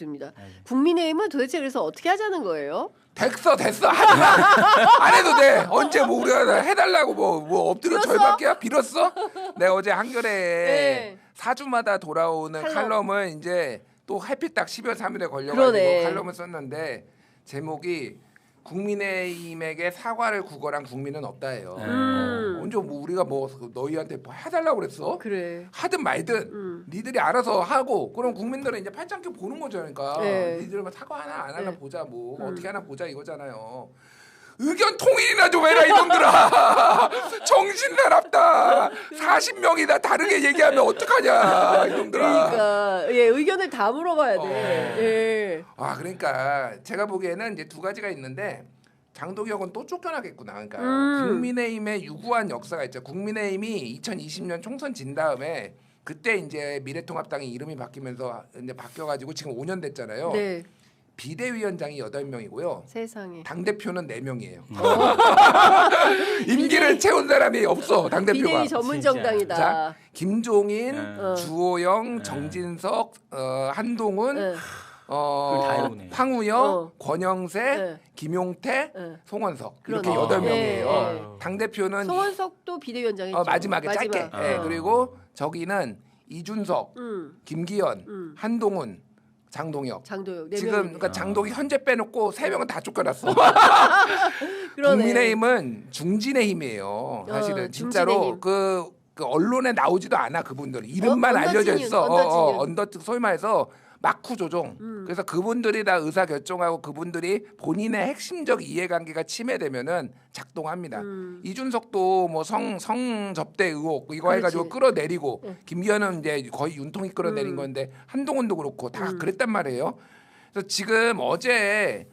듭니다. 맞아요. 국민의힘은 도대체 그래서 어떻게 하자는 거예요? 됐어 하지 마. 안 해도 돼. 언제 뭐 우리가 해달라고 뭐 엎드려 빌었어? 절밖에 빌었어? 내가 어제 한겨레에 네. 4주마다 돌아오는 칼럼. 칼럼을 이제 또 해피 딱 12월 3일에 걸려가지고 그러네. 칼럼을 썼는데 제목이 국민의힘에게 사과를 구걸한 국민은 없다예요. 언제 뭐 우리가 뭐 너희한테 뭐 해달라고 그랬어? 그래. 하든 말든 니들이 알아서 하고 그럼 국민들은 이제 팔짱 껴 보는 거죠. 그러니까 네. 니들 뭐 사과 하나 안 하나 네. 보자 뭐 어떻게 하나 보자 이거잖아요. 의견 통일이나 좀 해라 이놈들아. 정신 나랍다. 40명이 다 다르게 얘기하면 어떡하냐 이놈들아. 그러니까 예, 의견을 다 물어봐야 돼. 예. 아 그러니까 제가 보기에는 이제 두 가지가 있는데 장동혁은 또 쫓겨나겠구나. 그러니까 국민의힘의 유구한 역사가 있죠. 국민의힘이 2020년 총선 진 다음에 그때 이제 미래통합당이 이름이 바뀌면서 이제 바뀌어가지고 지금 5년 됐잖아요. 네. 비대위원장이 8명이고요. 세상에. 당대표는 4명이에요. 임기를 채운 사람이 없어. 당대표가. 비대위 전문 정당이다. 자, 김종인, 어. 주호영, 정진석, 한동훈, 네. 다 해오네. 황우여, 권영세, 네. 김용태, 네. 송원석 그러네. 이렇게 8명이에요. 네. 당대표는 송원석도 비대위원장이죠. 마지막에 짧게. 예, 그리고 저기는 이준석, 김기현, 한동훈, 장동혁. 장도혁. 네 지금 명이네. 그러니까 장동혁 현재 빼놓고 3명은 다 쫓겨났어. 그러네. 국민의힘은 중진의 힘이에요. 사실은 진짜로 중진의 힘. 그 언론에 나오지도 않아 그분들 이름만 알려져 언더진윤, 있어. 언더진윤. 언더 소위 말해서 마쿠 조종. 그래서 그분들이 다 의사 결정하고 그분들이 본인의 핵심적 이해관계가 침해되면은 작동합니다. 이준석도 뭐 성 접대 의혹 이거 그렇지. 해가지고 끌어내리고 김기현은 이제 거의 윤통이 끌어내린 건데 한동훈도 그렇고 다 그랬단 말이에요. 그래서 지금 어제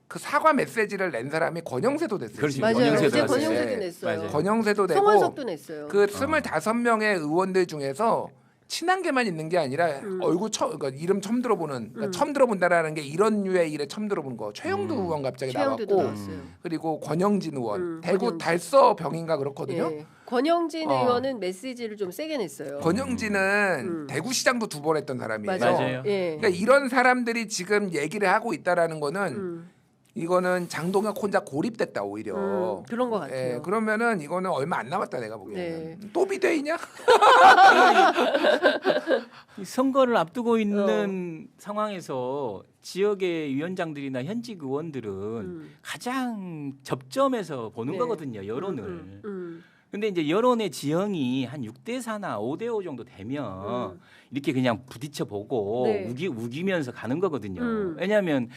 그 사과 메시지를 낸 사람이 권영세도 됐어요. 그렇지. 맞아요. 권영세도 어제 났어요. 권영세도 네. 냈어요. 맞아요. 권영세도 내고 송원석도 냈어요. 그 25명의 의원들 중에서 친한 게만 있는 게 아니라 얼굴 그러니까 이름 처음 들어보는 그러니까 처음 들어본다라는 게 이런 류의 일에 처음 들어본 거. 최영두 의원 갑자기 최영두도 나왔고 나왔어요. 그리고 권영진 의원 대구 권영진. 달서 병인가 그렇거든요. 예. 권영진 어. 의원은 메시지를 좀 세게 냈어요. 권영진은 대구시장도 2번 했던 사람이에요. 맞아요. 예. 그러니까 이런 사람들이 지금 얘기를 하고 있다라는 거는 이거는 장동혁 혼자 고립됐다 오히려. 그런 것 같아요. 예, 그러면은 이거는 얼마 안 남았다 내가 보기에는. 또 비대위냐? 이 선거를 앞두고 있는 상황에서 지역의 위원장들이나 현직 의원들은 가장 접점에서 보는 네. 거거든요. 여론을. 근데 이제 여론의 지형이 한 6대4나 5대5 정도 되면 이렇게 그냥 부딪혀 보고 네. 우기면서 가는 거거든요. 왜냐하면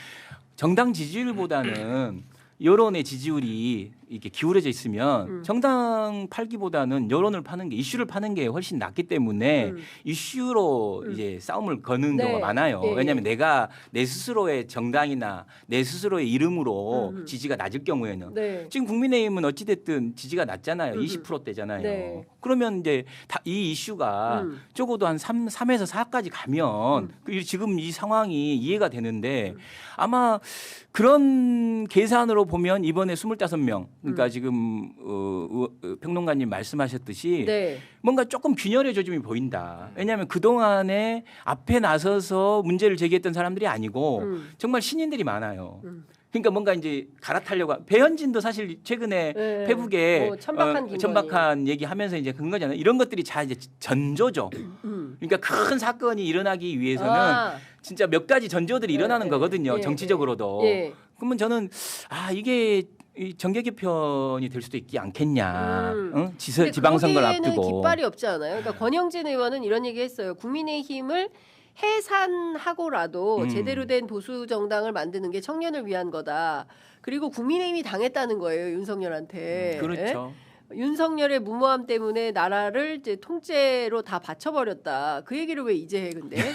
정당 지지율보다는 여론의 지지율이 이렇게 기울어져 있으면 정당 팔기보다는 여론을 파는 게 이슈를 파는 게 훨씬 낫기 때문에 이슈로 이제 싸움을 거는 네. 경우가 많아요. 예, 예. 왜냐하면 내가 내 스스로의 정당이나 내 스스로의 이름으로 지지가 낮을 경우에는 네. 지금 국민의힘은 어찌 됐든 지지가 낮잖아요. 20%대잖아요. 네. 그러면 이제 이 이슈가 적어도 한 3에서 4까지 가면 지금 이 상황이 이해가 되는데 아마 그런 계산으로 보면 이번에 25명 그러니까 지금 평론가님 말씀하셨듯이 네. 뭔가 조금 균열의 조짐이 보인다. 왜냐하면 그동안에 앞에 나서서 문제를 제기했던 사람들이 아니고 정말 신인들이 많아요. 그러니까 뭔가 이제 갈아타려고 배현진도 사실 최근에 네. 페북에 뭐 천박한 김건희. 천박한 얘기하면서 이제 그런 거잖아요. 이런 것들이 다 이제 전조죠. 그러니까 큰 사건이 일어나기 위해서는 진짜 몇 가지 전조들이 일어나는 거거든요. 예, 정치적으로도. 예. 그러면 저는 이게 이 정계 개편이 될 수도 있지 않겠냐. 응? 근데 지방선거를 거기에는 앞두고. 깃발이 없지 않아요. 그러니까 권영진 의원은 이런 얘기했어요. 국민의힘을 해산하고라도 제대로 된 보수 정당을 만드는 게 청년을 위한 거다. 그리고 국민의힘이 당했다는 거예요, 윤석열한테. 그렇죠. 예? 윤석열의 무모함 때문에 나라를 이제 통째로 다 바쳐버렸다. 그 얘기를 왜 이제 해, 근데?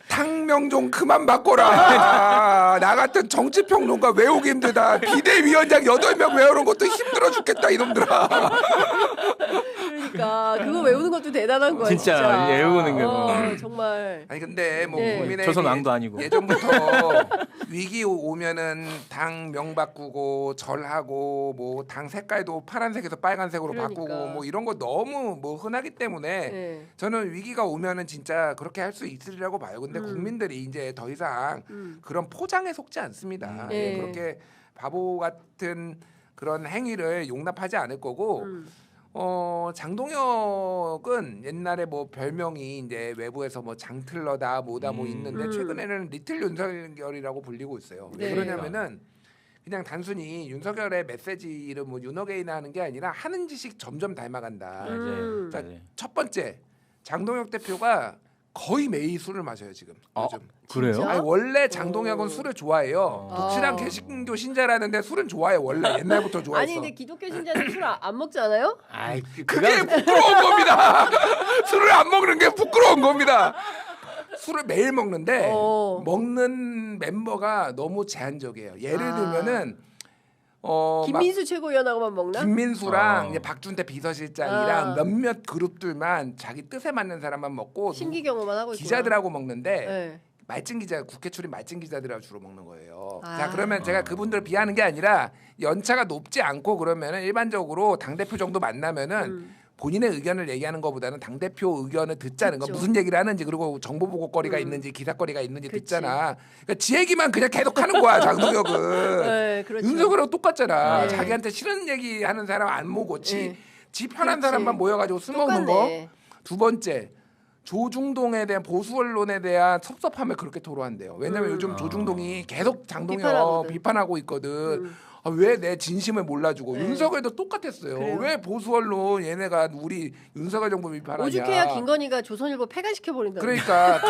탕명 좀 그만 바꿔라. 나 같은 정치평론가 외우기 힘들다. 비대위원장 8명 외우는 것도 힘들어 죽겠다 이놈들아. 그러니까 그거 외우는 것도 대단한 거야. 진짜 외우는 거. 정말. 아니 근데 뭐 네. 국민의힘이 조선 왕도 아니고. 예전부터 위기 오면은 당 명 바꾸고 절하고 뭐 당 색깔도 파란색에서 빨간색으로 그러니까. 바꾸고 뭐 이런 거 너무 뭐 흔하기 때문에 네. 저는 위기가 오면은 진짜 그렇게 할 수 있으리라고 봐요. 근데 국민들이 이제 더 이상 그런 포장에 속지 않습니다. 네. 그렇게 바보 같은 그런 행위를 용납하지 않을 거고 장동혁은 옛날에 뭐 별명이 이제 외부에서 뭐 장틀러다 뭐다 뭐 있는데 최근에는 리틀 윤석열이라고 불리고 있어요. 왜 네. 그러냐면은 그냥 단순히 윤석열의 메시지를 뭐 윤어게인을 하는 게 아니라 하는 짓이 점점 닮아간다. 자, 첫 번째 장동혁 대표가 거의 매일 술을 마셔요 지금. 요즘. 그래요? 진짜? 아니, 원래 장동혁은 술을 좋아해요. 독실한 개신교 신자라는데 술은 좋아해 원래 옛날부터 좋아했어. 아니 근데 기독교 신자들 술 안 먹잖아요? 아이, 그게 부끄러운 겁니다. 술을 안 먹는 게 부끄러운 겁니다. 술을 매일 먹는데 먹는 멤버가 너무 제한적이에요. 예를 들면은 김민수 최고위원하고만 먹나? 김민수랑 이제 박준태 비서실장이랑 아. 몇몇 그룹들만 자기 뜻에 맞는 사람만 먹고 심기경호만 하고 있구나. 기자들하고 먹는데 네. 말진 기자 국회 출입 말진 기자들하고 주로 먹는 거예요. 아. 자 그러면 제가 그분들 비하는 게 아니라 연차가 높지 않고 그러면은 일반적으로 당 대표 정도 만나면은 본인의 의견을 얘기하는 것보다는 당 대표 의견을 듣자는 거 그쵸. 무슨 얘기를 하는지 그리고 정보 보고거리가 있는지 기사거리가 있는지 그치. 듣잖아. 그러니까 지 얘기만 그냥 계속 하는 거야 장동혁은. 네, 그렇죠. 윤석열하고 똑같잖아. 네. 자기한테 싫은 얘기 하는 사람 안 모고 네. 지 편한 그렇지. 사람만 모여가지고 술 먹는 거. 똑같네. 두 번째 조중동에 대한 보수 언론에 대한 섭섭함을 그렇게 토로한대요. 왜냐면 요즘 조중동이 계속 장동혁 비판하거든. 비판하고 있거든. 왜 내 진심을 몰라주고 윤석열도 똑같았어요. 그래요. 왜 보수 언론 얘네가 우리 윤석열 정부 비판하냐. 오죽해야 김건희가 조선일보 폐간시켜 버린다. 그러니까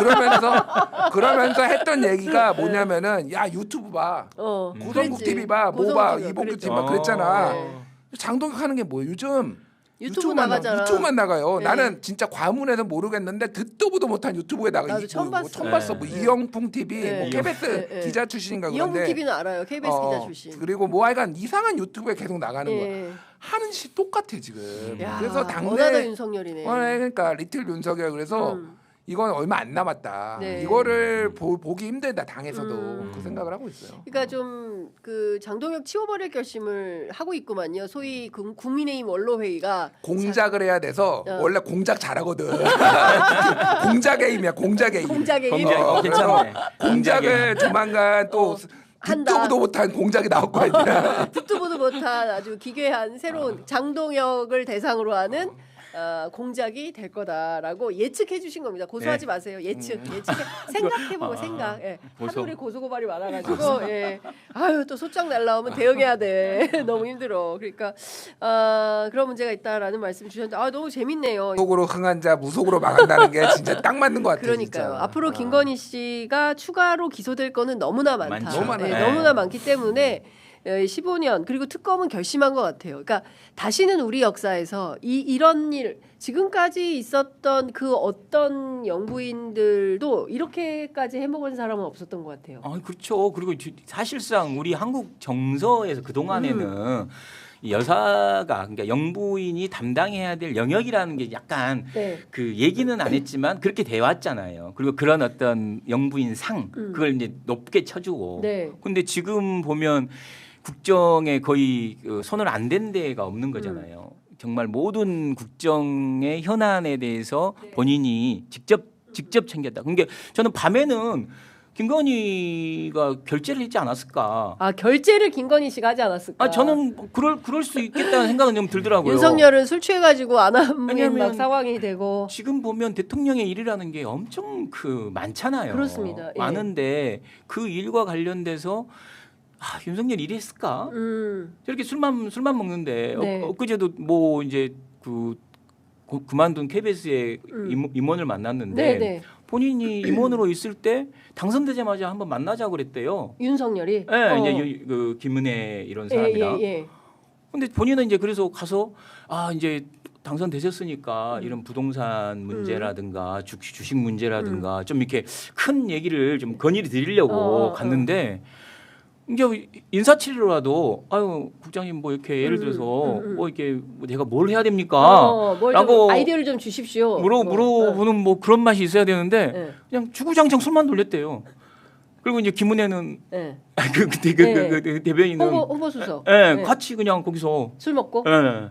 그러면서 했던 얘기가 뭐냐면은 야 유튜브 봐. 고성국 그랬지. TV 봐. 뭐 고성국 봐. TV 가 이봉규 그랬죠. TV 봐. 그랬잖아. 네. 장동혁 하는 게 뭐예요? 요즘 유튜브만 나가잖아. 유튜브만 나가요. 네. 나는 진짜 과문해서 모르겠는데 듣도 보도 못한 유튜브에 나가. 나도 처음 봤어. 처음 봤어. 뭐 네. 이영풍 TV, 네. 뭐 KBS 네. 기자 출신인가 이영국 그런데. TV는 알아요. KBS 기자 출신. 그리고 뭐 하여간 이상한 유튜브에 계속 나가는 거야. 예. 하는 짓 똑같아 지금. 야, 그래서 워낙 당내 윤석열이네. 그러니까 리틀 윤석열 그래서 이건 얼마 안 남았다. 네. 이거를 보기 힘들다 당에서도 그 생각을 하고 있어요. 그러니까 좀 그 장동혁 치워버릴 결심을 하고 있구만요. 소위 국민의힘 원로회의가 공작을 해야 돼서 원래 공작 잘하거든. 공작의 힘이야. 공작의 힘. 공작의 힘. 공작 괜찮네. 공작을 조만간 또 한다. 듣도 보도 못한 공작이 나올 거 아니야. 듣도 보도 못한 아주 기괴한 새로운 장동혁을 대상으로 하는 공작이 될 거다라고 예측해 주신 겁니다. 고소하지 마세요. 예측 생각해보고 생각. 예. 고소. 하늘에 고소고발이 많아가지고 예. 아유 또 소장 날라오면 대응해야 돼. 너무 힘들어. 그러니까 그런 문제가 있다라는 말씀 주셨는데 너무 재밌네요. 속으로 흥한 자 무속으로 망한다는 게 진짜 딱 맞는 것 같아요. 그러니까요. 진짜. 앞으로 김건희 씨가 추가로 기소될 거는 너무나 많다. 많죠. 너무 많아요. 네, 네. 너무나 많기 때문에 15년 그리고 특검은 결심한 것 같아요. 그러니까 다시는 우리 역사에서 이런 일 지금까지 있었던 그 어떤 영부인들도 이렇게까지 해먹은 사람은 없었던 것 같아요. 그렇죠. 그리고 사실상 우리 한국 정서에서 그 동안에는 이 여사가 그러니까 영부인이 담당해야 될 영역이라는 게 약간 네. 그 얘기는 안 했지만 그렇게 돼 왔잖아요. 그리고 그런 어떤 영부인 상 그걸 이제 높게 쳐주고. 네. 근데 지금 보면 국정에 거의 손을 안 댄 데가 없는 거잖아요. 정말 모든 국정의 현안에 대해서 본인이 직접 챙겼다. 그러니까 저는 밤에는 김건희가 결재를 했지 않았을까. 결재를 김건희 씨가 하지 않았을까? 저는 그럴 수 있겠다는 생각은 좀 들더라고요. 윤석열은 술 취해가지고 안 하면 왜냐면 막 상황이 되고. 지금 보면 대통령의 일이라는 게 엄청 많잖아요. 그렇습니다. 예. 많은데 그 일과 관련돼서 윤석열 일이 했을까? 저렇게 술만 먹는데 네. 엊그제도 뭐 이제 그만둔 KBS의 임원을 만났는데 네네. 본인이 임원으로 있을 때 당선되자마자 한번 만나자고 그랬대요. 윤석열이. 네, 이제 그 김은혜 이런 사람이랑. 예. 근데 본인은 이제 그래서 가서 이제 당선되셨으니까 이런 부동산 문제라든가 주식 문제라든가 좀 이렇게 큰 얘기를 좀 건의를 드리려고 갔는데 이제 인사치레라도 아유 국장님 뭐 이렇게 예를 들어서 뭐 이렇게 뭐 제가 뭘 해야 됩니까? 뭘 라고 좀 아이디어를 좀 주십시오. 물어보는 뭐 그런 맛이 있어야 되는데 네. 그냥 주구장창 술만 돌렸대요. 그리고 이제 김은혜는 네. 그때 그 대변인은 홍보 수석. 예, 네. 같이 그냥 거기서 술 먹고. 예.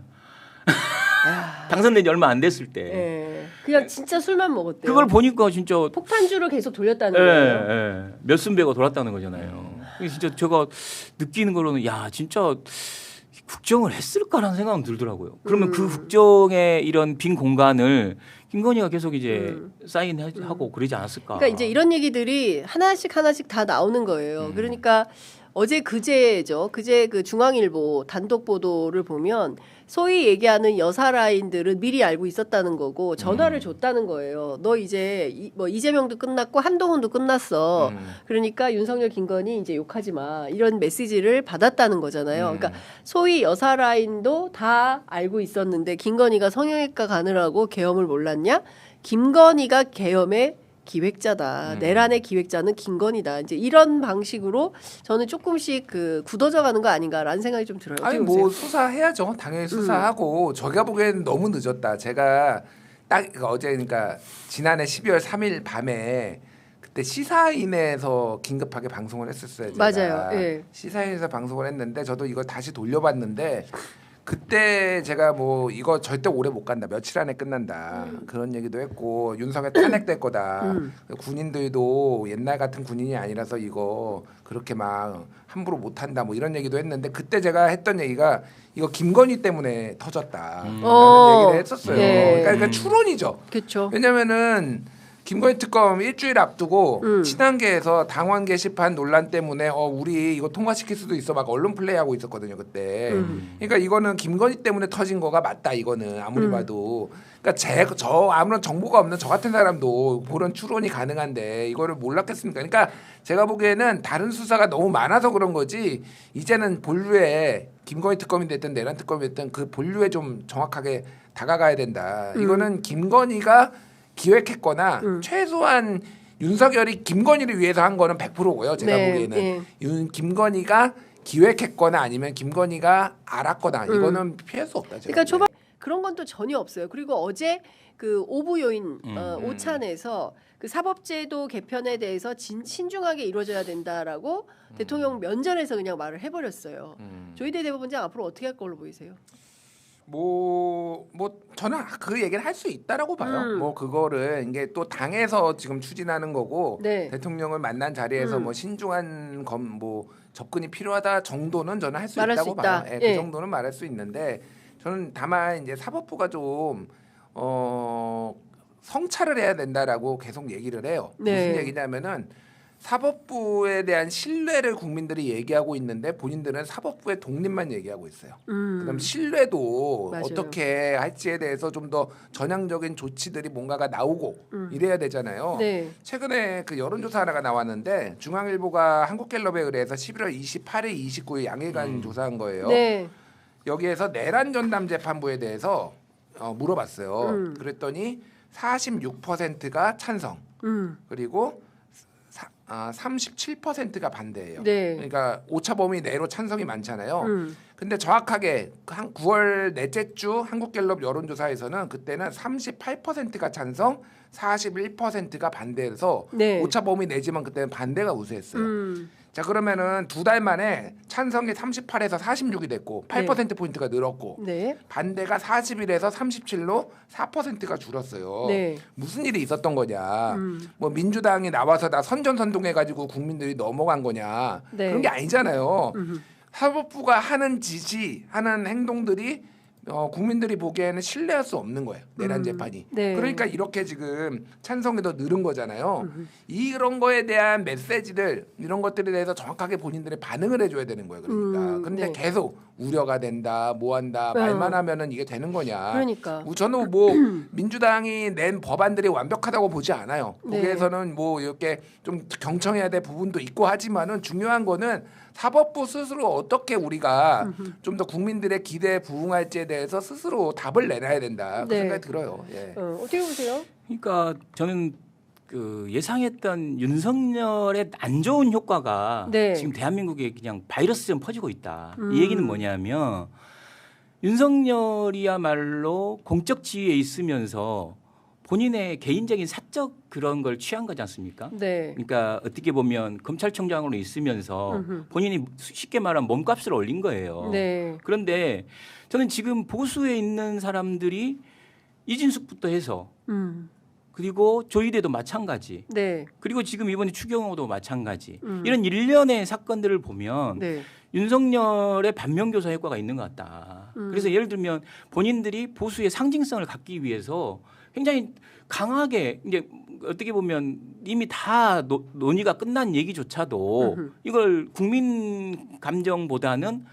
당선된 지 얼마 안 됐을 때 예. 그냥 진짜 술만 먹었대요. 그걸 보니까 진짜 폭탄주를 계속 돌렸다는 예, 거예요. 예. 몇 순배가 돌았다는 거잖아요. 진짜 제가 느끼는 거로는 야 진짜 국정을 했을까라는 생각은 들더라고요. 그러면 그 국정의 이런 빈 공간을 김건희가 계속 이제 사인하고 그러지 않았을까. 그러니까 이제 이런 얘기들이 하나씩 다 나오는 거예요. 그러니까 어제 그제죠. 그제 그 중앙일보 단독 보도를 보면 소위 얘기하는 여사 라인들은 미리 알고 있었다는 거고 전화를 줬다는 거예요. 너 이제 뭐 이재명도 끝났고 한동훈도 끝났어. 그러니까 윤석열 김건희 이제 욕하지 마. 이런 메시지를 받았다는 거잖아요. 그러니까 소위 여사 라인도 다 알고 있었는데 김건희가 성형외과 가느라고 계엄을 몰랐냐? 김건희가 계엄의 기획자다. 내란의 기획자는 김건희다. 이제 이런 방식으로 저는 조금씩 그 굳어져 가는 거 아닌가라는 생각이 좀 들어요. 아니 뭐 수사해야죠. 당연히 수사하고 제가 보기에는 너무 늦었다. 제가 딱 어제 그러니까 지난해 12월 3일 밤에 그때 시사인에서 긴급하게 방송을 했었어요. 제가. 맞아요. 예. 시사인에서 방송을 했는데 저도 이거 다시 돌려봤는데 그때 제가 뭐 이거 절대 오래 못 간다. 며칠 안에 끝난다. 그런 얘기도 했고 윤석열 탄핵될 거다. 군인들도 옛날 같은 군인이 아니라서 이거 그렇게 막 함부로 못 한다. 뭐 이런 얘기도 했는데 그때 제가 했던 얘기가 이거 김건희 때문에 터졌다. 라는 얘기를 했었어요. 네. 그러니까 추론이죠. 그렇죠. 왜냐면은 김건희 특검 일주일 앞두고 친한계에서 당원 게시판 논란 때문에 우리 이거 통과시킬 수도 있어 막 언론 플레이하고 있었거든요 그때. 그러니까 이거는 김건희 때문에 터진 거가 맞다 이거는 아무리 봐도. 그러니까 저 아무런 정보가 없는 저 같은 사람도 그런 추론이 가능한데 이거를 몰랐겠습니까? 그러니까 제가 보기에는 다른 수사가 너무 많아서 그런 거지 이제는 본류에 김건희 특검이 됐든 내란 특검이 됐든 그 본류에 좀 정확하게 다가가야 된다. 이거는 김건희가 기획했거나 최소한 윤석열이 김건희를 위해서 한 거는 100%고요. 제가 네, 보기에는 김건희가 기획했거나 아니면 김건희가 알았거나 이거는 피할 수 없다. 그러니까 초반 그런 건 또 전혀 없어요. 그리고 어제 그 오부 요인 오찬에서 그 사법제도 개편에 대해서 신중하게 이루어져야 된다라고 대통령 면전에서 그냥 말을 해버렸어요. 조희대 대법원장 앞으로 어떻게 할 걸로 보이세요? 뭐 저는 그 얘기를 할 수 있다라고 봐요. 뭐 그거를 이게 또 당에서 지금 추진하는 거고 네. 대통령을 만난 자리에서 뭐 신중한 뭐 접근이 필요하다 정도는 저는 할 수 말할 있다고 수 있다. 봐요. 예. 그 정도는 말할 수 있는데 저는 다만 이제 사법부가 좀 성찰을 해야 된다라고 계속 얘기를 해요. 네. 무슨 얘기냐면은 사법부에 대한 신뢰를 국민들이 얘기하고 있는데 본인들은 사법부의 독립만 얘기하고 있어요. 그럼 신뢰도 맞아요. 어떻게 할지에 대해서 좀 더 전향적인 조치들이 뭔가가 나오고 이래야 되잖아요. 네. 최근에 그 여론조사 하나가 나왔는데 중앙일보가 한국갤럽에 의해서 11월 28일, 29일 양일간 조사한 거예요. 네. 여기에서 내란 전담 재판부에 대해서 물어봤어요. 그랬더니 46%가 찬성, 그리고 37%가 반대예요. 네. 그러니까 오차 범위 내로 찬성이 많잖아요. 근데 정확하게 한 9월 넷째 주 한국갤럽 여론조사에서는 그때는 38%가 찬성, 41%가 반대해서 네. 오차 범위 내지만 그때는 반대가 우세했어요. 자 그러면은 두 달 만에 찬성이 38에서 46이 됐고 8% 포인트가 늘었고 네. 반대가 41에서 37로 4%가 줄었어요. 네. 무슨 일이 있었던 거냐? 뭐 민주당이 나와서 다 선전선동해가지고 국민들이 넘어간 거냐? 네. 그런 게 아니잖아요. 사법부가 하는 하는 행동들이 국민들이 보기에는 신뢰할 수 없는 거예요. 내란 재판이. 네. 그러니까 이렇게 지금 찬성이 더 늘은 거잖아요. 이런 거에 대한 메시지들 이런 것들에 대해서 정확하게 본인들이 반응을 해줘야 되는 거예요. 그러니까. 그런데 네. 계속 우려가 된다, 뭐한다 말만 하면은 이게 되는 거냐. 그러니까. 저는 뭐 민주당이 낸 법안들이 완벽하다고 보지 않아요. 네. 거기에서는 뭐 이렇게 좀 경청해야 될 부분도 있고 하지만은 중요한 거는 사법부 스스로 어떻게 우리가 좀 더 국민들의 기대에 부응할지에 대해서 스스로 답을 내놔야 된다. 그 네. 생각이 들어요. 예. 어떻게 보세요? 그러니까 저는 그 예상했던 윤석열의 안 좋은 효과가 네. 지금 대한민국에 그냥 바이러스처럼 퍼지고 있다. 이 얘기는 뭐냐면 윤석열이야말로 공적 지위에 있으면서 본인의 개인적인 사적 그런 걸 취한 거지 않습니까? 네. 그러니까 어떻게 보면 검찰총장으로 있으면서 음흠. 본인이 쉽게 말하면 몸값을 올린 거예요. 네. 그런데 저는 지금 보수에 있는 사람들이 이진숙부터 해서 그리고 조희대도 마찬가지. 네. 그리고 지금 이번에 추경호도 마찬가지. 이런 일련의 사건들을 보면 네. 윤석열의 반면교사 효과가 있는 것 같다. 그래서 예를 들면 본인들이 보수의 상징성을 갖기 위해서 굉장히 강하게 이제 어떻게 보면 이미 다 논의가 끝난 얘기조차도 이걸 국민 감정보다는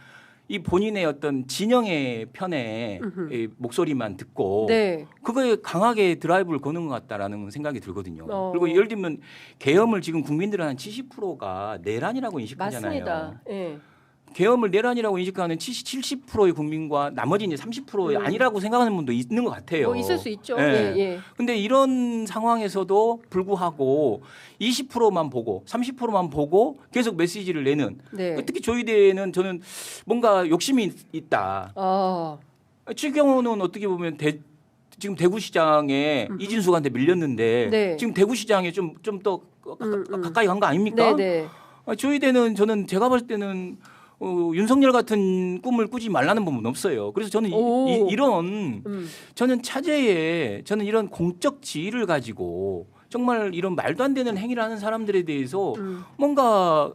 이 본인의 어떤 진영의 편에 이 목소리만 듣고 네. 그거에 강하게 드라이브를 거는 것 같다라는 생각이 들거든요. 어. 그리고 예를 들면 계엄을 지금 국민들은 한 70%가 내란이라고 인식하잖아요. 맞습니다. 예. 계엄을 내란이라고 인식하는 70%의 국민과 나머지 이제 30%의 아니라고 생각하는 분도 있는 것 같아요. 뭐 있을 수 있죠. 예. 예. 예. 근데 이런 상황에서도 불구하고 20%만 보고 30%만 보고 계속 메시지를 내는 네. 특히 조희대는 저는 뭔가 욕심이 있다. 아. 추경호는 어떻게 보면 지금 대구시장에 이진숙한테 밀렸는데 네. 지금 대구시장에 좀 더 가까이 간 거 아닙니까? 네, 네. 조희대는 저는 제가 봤을 때는 윤석열 같은 꿈을 꾸지 말라는 부분은 없어요. 그래서 저는 오. 이런 저는 차제에 저는 이런 공적 지위를 가지고 정말 이런 말도 안 되는 행위를 하는 사람들에 대해서 뭔가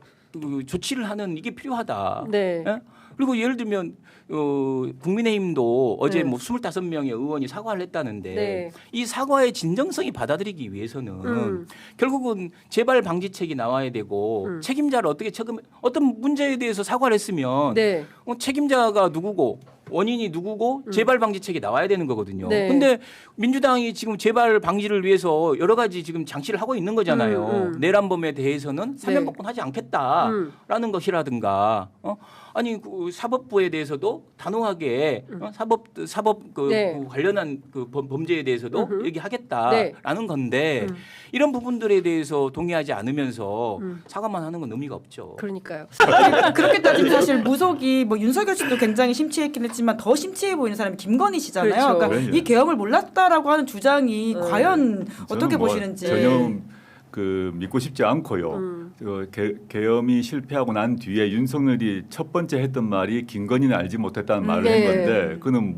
조치를 하는 이게 필요하다. 네. 예? 그리고 예를 들면 국민의힘도 어제 네. 뭐 25명의 의원이 사과를 했다는데 네. 이 사과의 진정성이 받아들이기 위해서는 결국은 재발 방지책이 나와야 되고 책임자를 어떻게 어떤 문제에 대해서 사과를 했으면 네. 책임자가 누구고 원인이 누구고 재발 방지책이 나와야 되는 거거든요. 네. 근데 민주당이 지금 재발 방지를 위해서 여러 가지 지금 장치를 하고 있는 거잖아요. 내란범에 대해서는 사면복권하지 않겠다라는 것이라든가 아니 그 사법부에 대해서도 단호하게 사법 네. 그 관련한 그 범죄에 대해서도 얘기하겠다라는 네. 건데 이런 부분들에 대해서 동의하지 않으면서 사과만 하는 건 의미가 없죠. 그러니까요. 그렇게 따지면 사실 무속이 뭐 윤석열 씨도 굉장히 심취했긴 했지만 더 심취해 보이는 사람이 김건희 씨잖아요. 그렇죠. 그러니까 그럼요. 이 계엄을 몰랐다라고 하는 주장이 과연 어떻게 저는 뭐 보시는지. 전혀 그 믿고 싶지 않고요. 계엄이 실패하고 난 뒤에 윤석열이 첫 번째 했던 말이 김건희는 알지 못했다는 말을 네. 한 건데 그는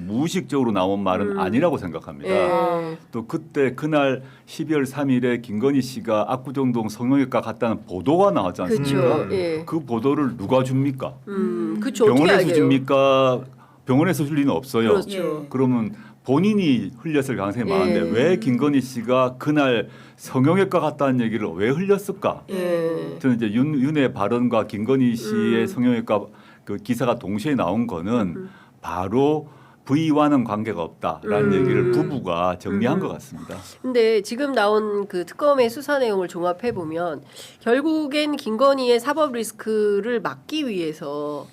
무의식적으로 나온 말은 아니라고 생각합니다. 예. 또 그때 그날 12월 3일에 김건희 씨가 압구정동 성형외과 갔다는 보도가 나왔지 않습니까? 그렇죠. 예. 그 보도를 누가 줍니까? 그렇죠. 어떻게 병원에서 알게요? 줍니까? 병원에서 줄 리는 없어요. 그렇죠. 그러면 본인이 흘렸을 가능성이 예. 많은데 왜 김건희 씨가 그날 성형외과 갔다는 얘기를 왜 흘렸을까? 예. 저는 이제 윤의 발언과 김건희 씨의 성형외과 그 기사가 동시에 나온 거는 바로 부위와는 관계가 없다라는 얘기를 부부가 정리한 것 같습니다. 근데 지금 나온 그 특검의 수사 내용을 종합해 보면 결국엔 김건희의 사법 리스크를 막기 위해서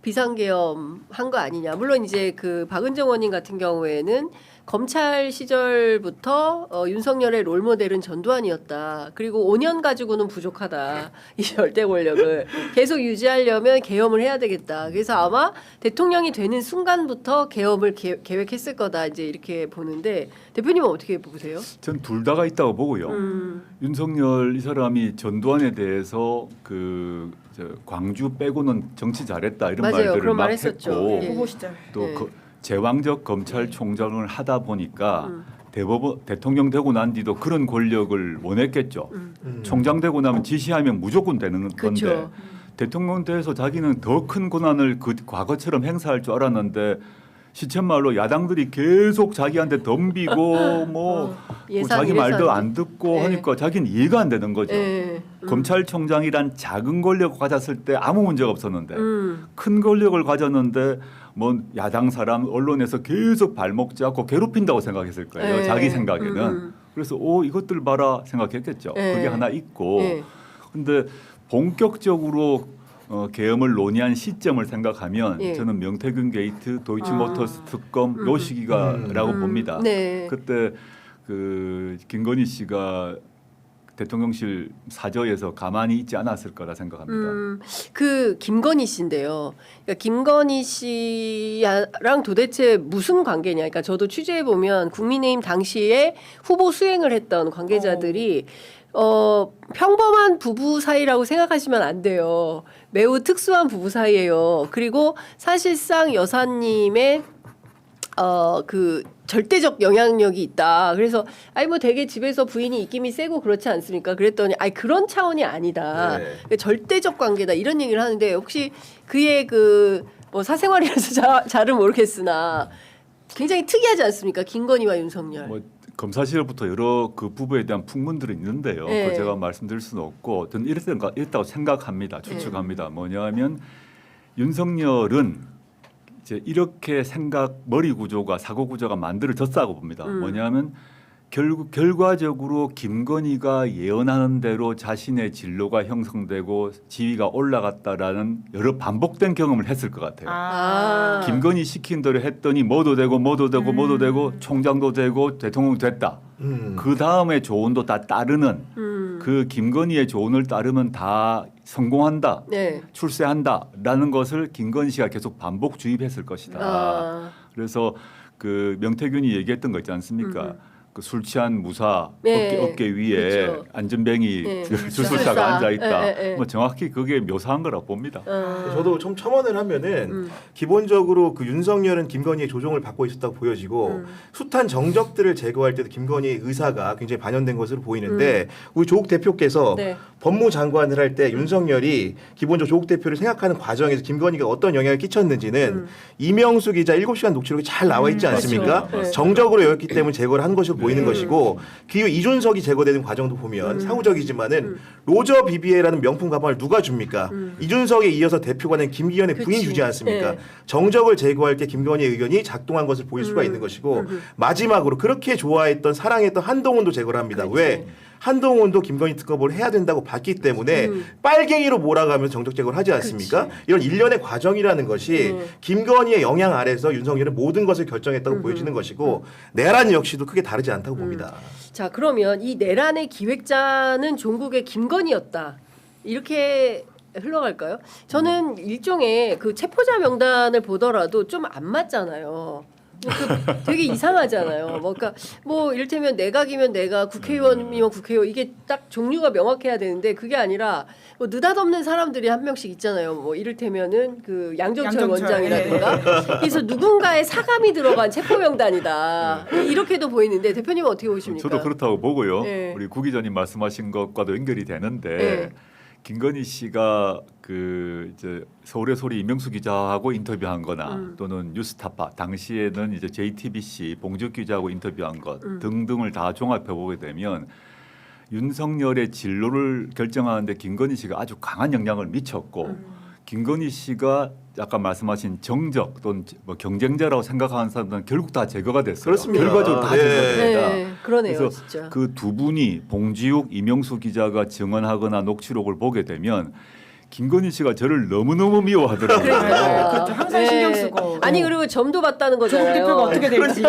비상계엄 한 거 아니냐. 물론 이제 그 박은정 원님 같은 경우에는 검찰 시절부터 윤석열의 롤모델은 전두환이었다. 그리고 5년 가지고는 부족하다. 이 절대 권력을 계속 유지하려면 계엄을 해야 되겠다. 그래서 아마 대통령이 되는 순간부터 계엄을 계획했을 거다. 이제 이렇게 보는데 대표님은 어떻게 보세요? 전 둘 다가 있다고 보고요. 윤석열 이 사람이 전두환에 대해서 광주 빼고는 정치 잘했다 이런 맞아요. 말들을 그런 막 말 했었죠. 했고 예. 후보 시절. 또 네. 제왕적 검찰총장을 하다 보니까 대통령 되고 난 뒤도 그런 권력을 원했겠죠. 총장 되고 나면 지시하면 무조건 되는 건데 그렇죠. 대통령 돼서 자기는 더 큰 권한을 그 과거처럼 행사할 줄 알았는데 시쳇말로 야당들이 계속 자기한테 덤비고 뭐 예산, 자기 말도 예산. 안 듣고 예. 하니까 자기는 이해가 안 되는 거죠. 예. 검찰총장이란 작은 권력을 가졌을 때 아무 문제가 없었는데 큰 권력을 가졌는데 뭐 야당 사람 언론에서 계속 발목 잡고 괴롭힌다고 생각했을 거예요. 예. 자기 생각에는. 그래서 이것들 봐라 생각했겠죠. 예. 그게 하나 있고. 예. 근데 본격적으로 계엄을 논의한 시점을 생각하면 예. 저는 명태균 게이트, 도이치모터스 특검 요 시기가라고 봅니다. 네. 그때 그 김건희 씨가 대통령실 사저에서 가만히 있지 않았을 거라 생각합니다. 그 김건희 씨인데요. 그러니까 김건희 씨랑 도대체 무슨 관계냐? 그러니까 저도 취재해 보면 국민의힘 당시에 후보 수행을 했던 관계자들이 평범한 부부 사이라고 생각하시면 안 돼요. 매우 특수한 부부 사이예요. 그리고 사실상 여사님의 그 절대적 영향력이 있다. 그래서 아니 뭐 되게 집에서 부인이 입김이 세고 그렇지 않습니까? 그랬더니 아니 그런 차원이 아니다. 네. 절대적 관계다 이런 얘기를 하는데 혹시 그의 그 뭐 사생활이라서 잘은 모르겠으나 굉장히 특이하지 않습니까? 김건희와 윤석열. 뭐 검사 시절부터 여러 그 부부에 대한 풍문들이 있는데요. 네. 그걸 제가 말씀드릴 수는 없고 저는 이랬다고 생각합니다. 추측합니다. 뭐냐면 윤석열은 이제 이렇게 머리 구조가 사고 구조가 만들어졌다고 봅니다. 뭐냐면 결과적으로 김건희가 예언하는 대로 자신의 진로가 형성되고 지위가 올라갔다라는 여러 반복된 경험을 했을 것 같아요. 김건희 시킨 대로 했더니 뭐도 되고 총장도 되고 대통령도 됐다. 그 다음에 조언도 다 따르는 그 김건희의 조언을 따르면 다 성공한다, 네. 출세한다라는 것을 김건희 씨가 계속 반복 주입했을 것이다. 그래서 그 명태균이 얘기했던 거 있지 않습니까? 그 술 취한 무사 네. 어깨 위에 그렇죠. 안전뱅이 네. 주술사가 앉아 있다. 네. 뭐 정확히 그게 묘사한 거라고 봅니다. 저도 좀 첨언을 하면은 기본적으로 그 윤석열은 김건희의 조종을 받고 있었다고 보여지고 숱한 정적들을 제거할 때도 김건희의 의사가 굉장히 반영된 것으로 보이는데 우리 조국 대표께서 네. 법무장관을 할 때 윤석열이 기본적으로 조국 대표를 생각하는 과정에서 김건희가 어떤 영향을 끼쳤는지는 이명수 기자 7시간 녹취록이 잘 나와 있지 않습니까? 그렇죠. 네. 정적으로 여겼기 때문에 제거를 한 것으로 보이는 것이고 그 이후 이준석이 제거되는 과정도 보면 사후적이지만은 로저 BBA라는 명품 가방을 누가 줍니까? 이준석에 이어서 대표가 된 김기현의 부인이 그치. 주지 않습니까? 네. 정적을 제거할 때 김건희의 의견이 작동한 것을 보일 수가 있는 것이고 마지막으로 그렇게 좋아했던 사랑했던 한동훈도 제거를 합니다. 그치. 왜? 한동훈도 김건희 특검을 해야 된다고 봤기 때문에 빨갱이로 몰아가면서 정적 제거를 하지 않습니까? 이런 일련의 과정이라는 것이 김건희의 영향 아래서 윤석열은 모든 것을 결정했다고 보여지는 것이고 내란 역시도 크게 다르지 않다고 봅니다. 자 그러면 이 내란의 기획자는 종국의 김건희였다. 이렇게 흘러갈까요? 저는 일종의 그 체포자 명단을 보더라도 좀 안 맞잖아요. 되게 이상하잖아요. 뭐, 그러니까 뭐 이를테면 내각이면 내각, 국회의원이면 국회의원 이게 딱 종류가 명확해야 되는데 그게 아니라 뭐 느닷없는 사람들이 한 명씩 있잖아요. 뭐 이를테면은 그 양정철 원장이라든가 그래서 누군가의 사감이 들어간 체포 명단이다. 이렇게도 보이는데 대표님은 어떻게 보십니까? 저도 그렇다고 보고요. 네. 우리 구 기자님 말씀하신 것과도 연결이 되는데 네. 김건희 씨가 그 이제 서울의 소리 이명수 기자하고 인터뷰한거나 또는 뉴스타파 당시에는 이제 JTBC 봉지욱 기자하고 인터뷰한 것 등등을 다 종합해 보게 되면 윤석열의 진로를 결정하는데 김건희 씨가 아주 강한 영향을 미쳤고 김건희 씨가 아까 말씀하신 정적 또는 뭐 경쟁자라고 생각하는 사람들은 결국 다 제거가 됐어요. 그렇습니다. 결과적으로 다 네. 제거가 됩니다. 네, 그러네요, 그래서 진짜. 그 두 분이 봉지욱, 이명수 기자가 증언하거나 녹취록을 보게 되면 김건희 씨가 저를 너무너무 미워하더라고요. 그러니까. 그렇죠. 항상 신경 쓰고. 아니 그리고 점도 봤다는 조국 거잖아요. 대표가 어떻게 될지.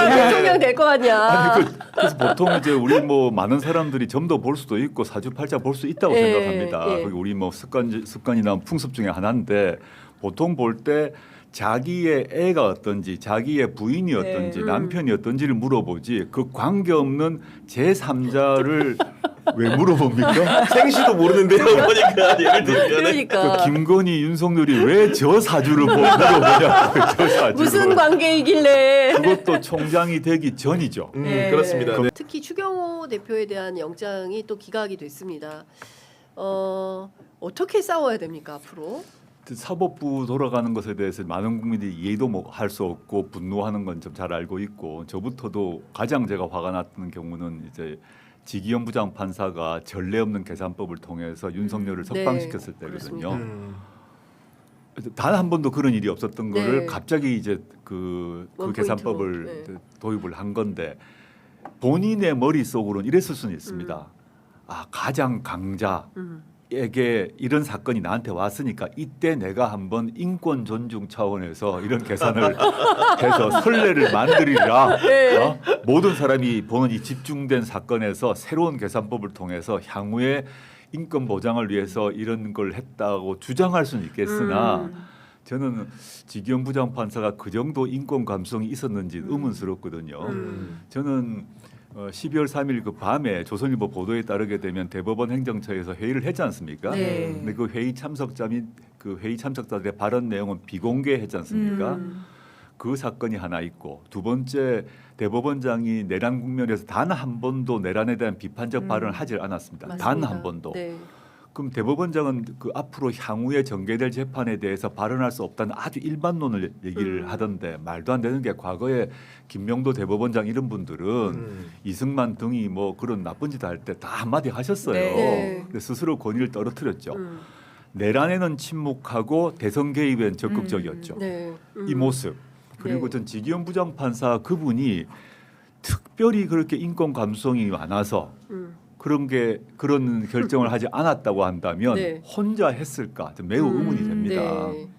대통령 될 거 아니야. 아니, 그래서 보통 이제 우리 뭐 많은 사람들이 점도 볼 수도 있고 사주팔자 볼 수 있다고 예, 생각합니다. 예. 그게 우리 뭐 습관이나 풍습 중에 하나인데 보통 볼 때 자기의 애가 어떤지 자기의 부인이 어떤지 남편이 어떤지를 물어보지 그 관계없는 제3자를 왜 물어봅니까? 생시도 모르는데요. 보니까 예를 들면 그러니까 그 김건희, 윤석열이 왜 저 사주를 물어보냐고 저 사주를. 무슨 관계이길래? 그것도 총장이 되기 전이죠. 네. 그렇습니다. 네. 특히 추경호 대표에 대한 영장이 또 기각이 됐습니다. 어떻게 싸워야 됩니까 앞으로? 사법부 돌아가는 것에 대해서 많은 국민들이 이해도 할 수 없고 분노하는 건 좀 잘 알고 있고 저부터도 가장 제가 화가 났던 경우는 이제 지기현 부장판사가 전례 없는 계산법을 통해서 윤석열을 석방시켰을 때거든요. 단 한 번도 그런 일이 없었던 거를 갑자기 이제 그 원포인트로. 계산법을 도입을 한 건데 본인의 머릿속으로는 이랬을 수는 있습니다. 아 가장 강자 에게 이런 사건이 나한테 왔으니까 이때 내가 한번 인권 존중 차원에서 이런 계산을 해서 선례를 만들리라. 네. 모든 사람이 보는 이 집중된 사건에서 새로운 계산법을 통해서 향후에 인권 보장을 위해서 이런 걸 했다고 주장할 수는 있겠으나 저는 지기현 부장판사가 그 정도 인권 감성이 있었는지 의문스럽거든요. 저는 12월 3일 그 밤에 조선일보 보도에 따르게 되면 대법원 행정처에서 회의를 했지 않습니까? 네. 근데 그 회의 참석자 및 그 회의 참석자들의 발언 내용은 비공개했지 않습니까? 그 사건이 하나 있고 두 번째 대법원장이 내란 국면에서 단 한 번도 내란에 대한 비판적 발언을 하질 않았습니다. 단 맞습니다. 한 번도. 네. 그럼 대법원장은 그 앞으로 향후에 전개될 재판에 대해서 발언할 수 없다는 아주 일반론을 얘기를 하던데 말도 안 되는 게 과거에 김명도 대법원장 이런 분들은 이승만 등이 뭐 그런 나쁜 짓 할 때 다 한마디 하셨어요. 네. 근데 스스로 권위를 떨어뜨렸죠. 내란에는 침묵하고 대선 개입엔 적극적이었죠. 네. 이 모습 그리고 네. 전 지기현 부장판사 그분이 특별히 그렇게 인권 감성이 많아서 그런 결정을 하지 않았다고 한다면 네. 혼자 했을까 매우 의문이 됩니다. 네.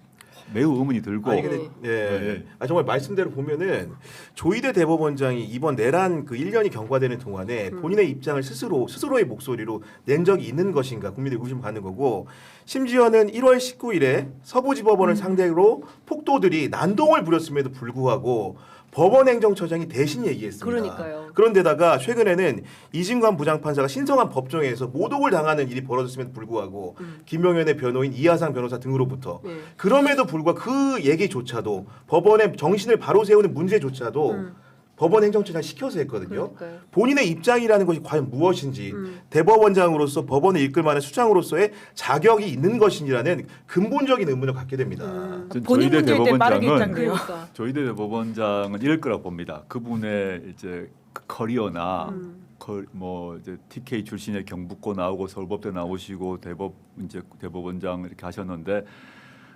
매우 의문이 들고 아니 근데 정말 말씀대로 보면은 조희대 대법원장이 이번 내란 그 1년이 경과되는 동안에 본인의 입장을 스스로의 목소리로 낸 적이 있는 것인가 국민들이 의심 가는 거고 심지어는 1월 19일에 서부지법원을 상대로 폭도들이 난동을 부렸음에도 불구하고 법원행정처장이 대신 얘기했습니다. 그러니까요. 그런데다가 최근에는 이진관 부장판사가 신성한 법정에서 모독을 당하는 일이 벌어졌음에도 불구하고 김용현의 변호인 이하상 변호사 등으로부터 네. 그럼에도 불구하고 그 얘기조차도 법원의 정신을 바로 세우는 문제조차도 법원 행정처장 시켜서 했거든요. 그러니까요. 본인의 입장이라는 것이 과연 무엇인지 대법원장으로서 법원을 이끌 만한 수장으로서의 자격이 있는 것인지라는 근본적인 의문을 갖게 됩니다. 전 본인 조희대 문제일 때 빠르게 대법원장은 입장돼요. 그러니까. 조희대 대법원장은 이럴 거라고 봅니다. 그분의 이제 커리어나 뭐 이제 TK 출신의 경북고 나오고 서울법대 나오시고 대법원장 이렇게 하셨는데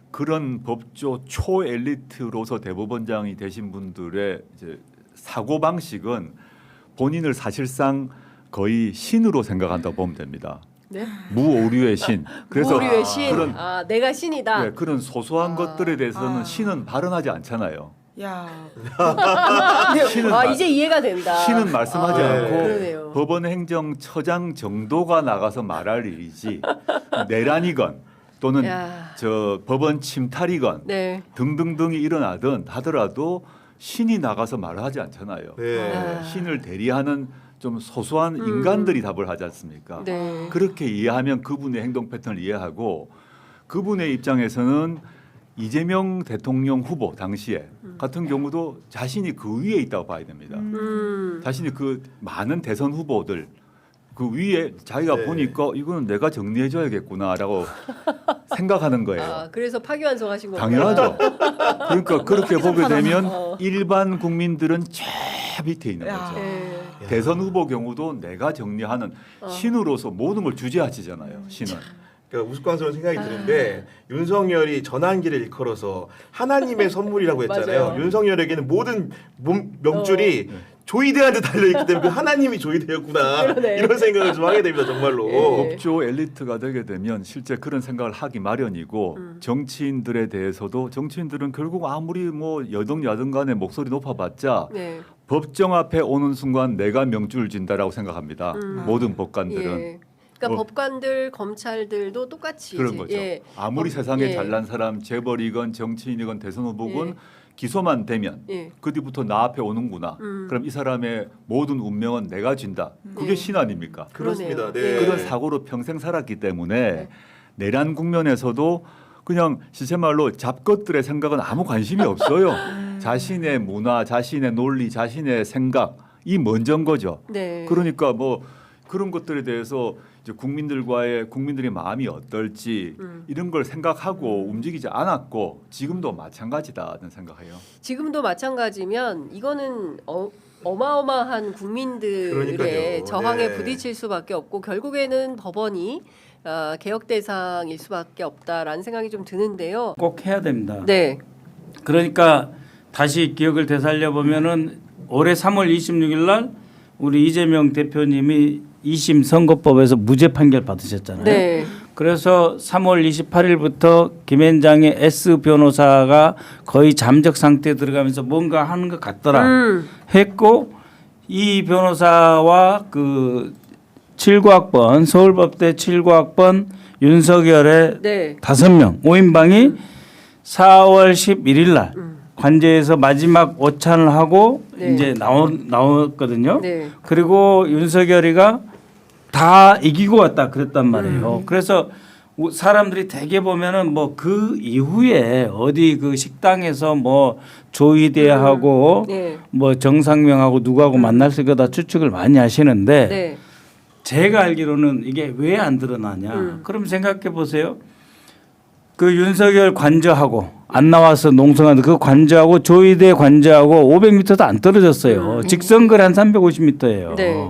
그런 법조 초 엘리트로서 대법원장이 되신 분들의 이제 사고 방식은 본인을 사실상 거의 신으로 생각한다고 보면 됩니다. 네? 무오류의 신. 그래서 무오류의 신. 그런 내가 신이다. 네, 그런 소소한 것들에 대해서는 신은 발언하지 않잖아요. 야. 신은 이제 이해가 된다. 신은 말씀하지 네. 않고 그러네요. 법원행정처장 정도가 나가서 말할 일이지 내란이건 또는 야. 저 법원 침탈이건 네. 등등등이 일어나든 하더라도 신이 나가서 말하지 않잖아요. 네. 신을 대리하는 좀 소소한 인간들이 답을 하지 않습니까? 네. 그렇게 이해하면 그분의 행동 패턴을 이해하고 그분의 입장에서는 이재명 대통령 후보 당시에 같은 경우도 자신이 그 위에 있다고 봐야 됩니다. 자신이 그 많은 대선 후보들 그 위에 자기가 네. 보니까 이거는 내가 정리해줘야겠구나라고 생각하는 거예요. 그래서 파기환송하신 거예요. 당연하죠. 그러니까 그렇게 보게 되면 어. 일반 국민들은 저 밑에 있는 거죠. 네. 대선 후보 경우도 내가 정리하는 신으로서 모든 걸 주재하시잖아요. 신은. 그러니까 우스꽝스러운 생각이 드는데 윤석열이 전환기를 일컬어서 하나님의 선물이라고 했잖아요. 맞아요. 윤석열에게는 모든 명줄이 조이대한테 달려있기 때문에 그 하나님이 조이대였구나 그러네. 이런 생각을 좀 하게 됩니다. 정말로. 예. 법조 엘리트가 되게 되면 실제 그런 생각을 하기 마련이고 정치인들에 대해서도 정치인들은 결국 아무리 뭐 여든 야든 간에 목소리 높아봤자 네. 법정 앞에 오는 순간 내가 명줄을 진다라고 생각합니다. 모든 법관들은. 예. 그러니까 법관들, 검찰들도 똑같이 그런 이제, 거죠. 예. 아무리 세상에 예. 잘난 사람 재벌이건 정치인이건 대선 후보건 예. 기소만 되면 예. 그 뒤부터 나 앞에 오는구나. 그럼 이 사람의 모든 운명은 내가 진다. 그게 예. 신 아닙니까? 그렇습니다. 그러네요. 네. 그런 사고로 평생 살았기 때문에 내란 국면에서도 그냥 시체말로 잡것들의 생각은 아무 관심이 없어요. 자신의 문화, 자신의 논리, 자신의 생각 이 먼저인 거죠. 네. 그러니까 뭐 그런 것들에 대해서 이제 국민들의 마음이 어떨지 이런 걸 생각하고 움직이지 않았고 지금도 마찬가지다는 생각해요. 지금도 마찬가지면 이거는 어마어마한 국민들의 그러니까요. 저항에 네. 부딪힐 수밖에 없고 결국에는 법원이 개혁 대상일 수밖에 없다라는 생각이 좀 드는데요. 꼭 해야 됩니다. 네. 그러니까 다시 기억을 되살려 보면은 올해 3월 26일 날 우리 이재명 대표님이 2심 선거법에서 무죄 판결 받으셨잖아요. 네. 그래서 3월 28일부터 김앤장의 S 변호사가 거의 잠적 상태에 들어가면서 뭔가 하는 것 같더라 했고 이 변호사와 그 7구학번 서울법대 7구학번 윤석열의 네. 5명 5인방이 4월 11일 날 관제에서 마지막 오찬을 하고 네. 이제 나왔거든요. 네. 그리고 윤석열이가 다 이기고 왔다 그랬단 말이에요. 그래서 사람들이 대개 보면은 뭐 그 이후에 어디 그 식당에서 뭐 조희대하고 네. 뭐 정상명하고 누구하고 만났을 거다 추측을 많이 하시는데 네. 제가 알기로는 이게 왜 안 드러나냐. 그럼 생각해 보세요. 그 윤석열 관저하고 안 나와서 농성하는 그 관저하고 조희대 관저하고 500m도 안 떨어졌어요. 직선거리 한 350m예요. 네.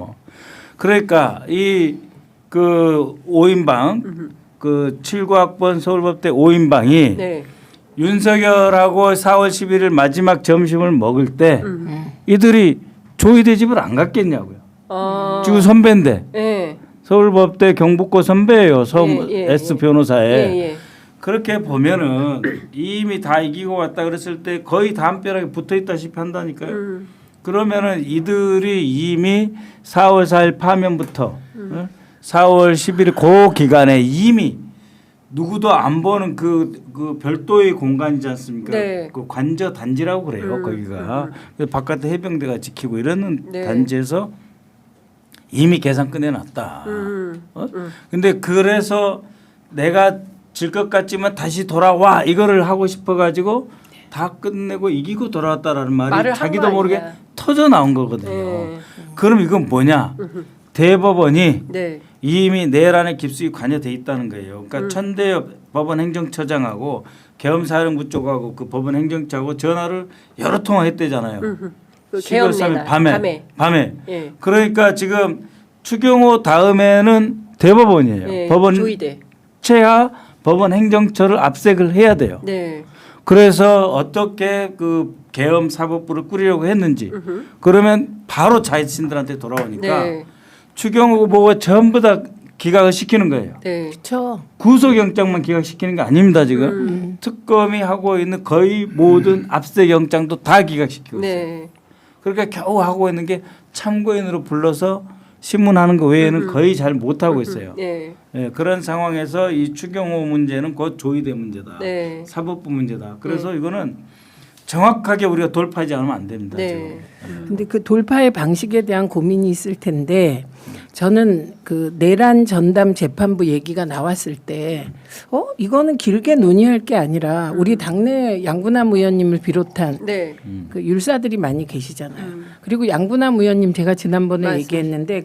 그러니까 이 그 5인방 그 7구학번 서울법대 5인방이 네. 윤석열하고 4월 11일 마지막 점심을 먹을 때 이들이 조희대 집을 안 갔겠냐고요. 지금 선배인데 네. 서울법대 경북고 선배예요. S 변호사의. 예. 그렇게 보면은 이미 다 이기고 왔다 그랬을 때 거의 담벼락에 붙어 있다시피 한다니까요. 그러면은 이들이 이미 4월 4일 파면부터 4월 11일 그 기간에 이미 누구도 안 보는 그 별도의 공간이지 않습니까? 네. 그 관저 단지라고 그래요. 거기가 그래서 바깥에 해병대가 지키고 이러는 네. 단지에서 이미 계산 끝내놨다. 근데 그래서 내가 질 것 같지만 다시 돌아와 이거를 하고 싶어가지고 다 끝내고 이기고 돌아왔다라는 말을 말이 한 자기도 거 모르게 아니냐. 터져 나온 거거든요. 네. 그럼 이건 뭐냐? 대법원이 네. 이미 내란에 깊숙이 관여돼 있다는 거예요. 그러니까 천대엽 법원 행정처장하고 계엄사령부 쪽하고 그 법원 행정처하고 전화를 여러 통화 했대잖아요. 그 12월 개헌 3일 내날 밤에. 예. 그러니까 지금 추경호 다음에는 대법원이에요. 예. 법원 조희대. 최하 법원 행정처를 압색을 해야 돼요. 네. 그래서 어떻게 그 계엄 사법부를 꾸리려고 했는지 그러면 바로 자신들한테 돌아오니까 네. 추경호 보고 전부 다 기각을 시키는 거예요. 네. 그렇죠. 구속영장만 기각시키는 게 아닙니다. 지금 특검이 하고 있는 거의 모든 압색영장도 다 기각시키고 있어요. 네. 그러니까 겨우 하고 있는 게 참고인으로 불러서 신문하는 거 외에는 거의 잘 못하고 있어요. 네. 예, 그런 상황에서 이 추경호 문제는 곧 조희대 문제다. 네. 사법부 문제다. 그래서 이거는 정확하게 우리가 돌파하지 않으면 안 됩니다. 네. 근데 그 돌파의 방식에 대한 고민이 있을 텐데 저는 그 내란 전담 재판부 얘기가 나왔을 때 이거는 길게 논의할 게 아니라 우리 당내 양분남 의원님을 비롯한 네. 그 율사들이 많이 계시잖아요. 그리고 양분남 의원님 제가 지난번에 맞습니다. 얘기했는데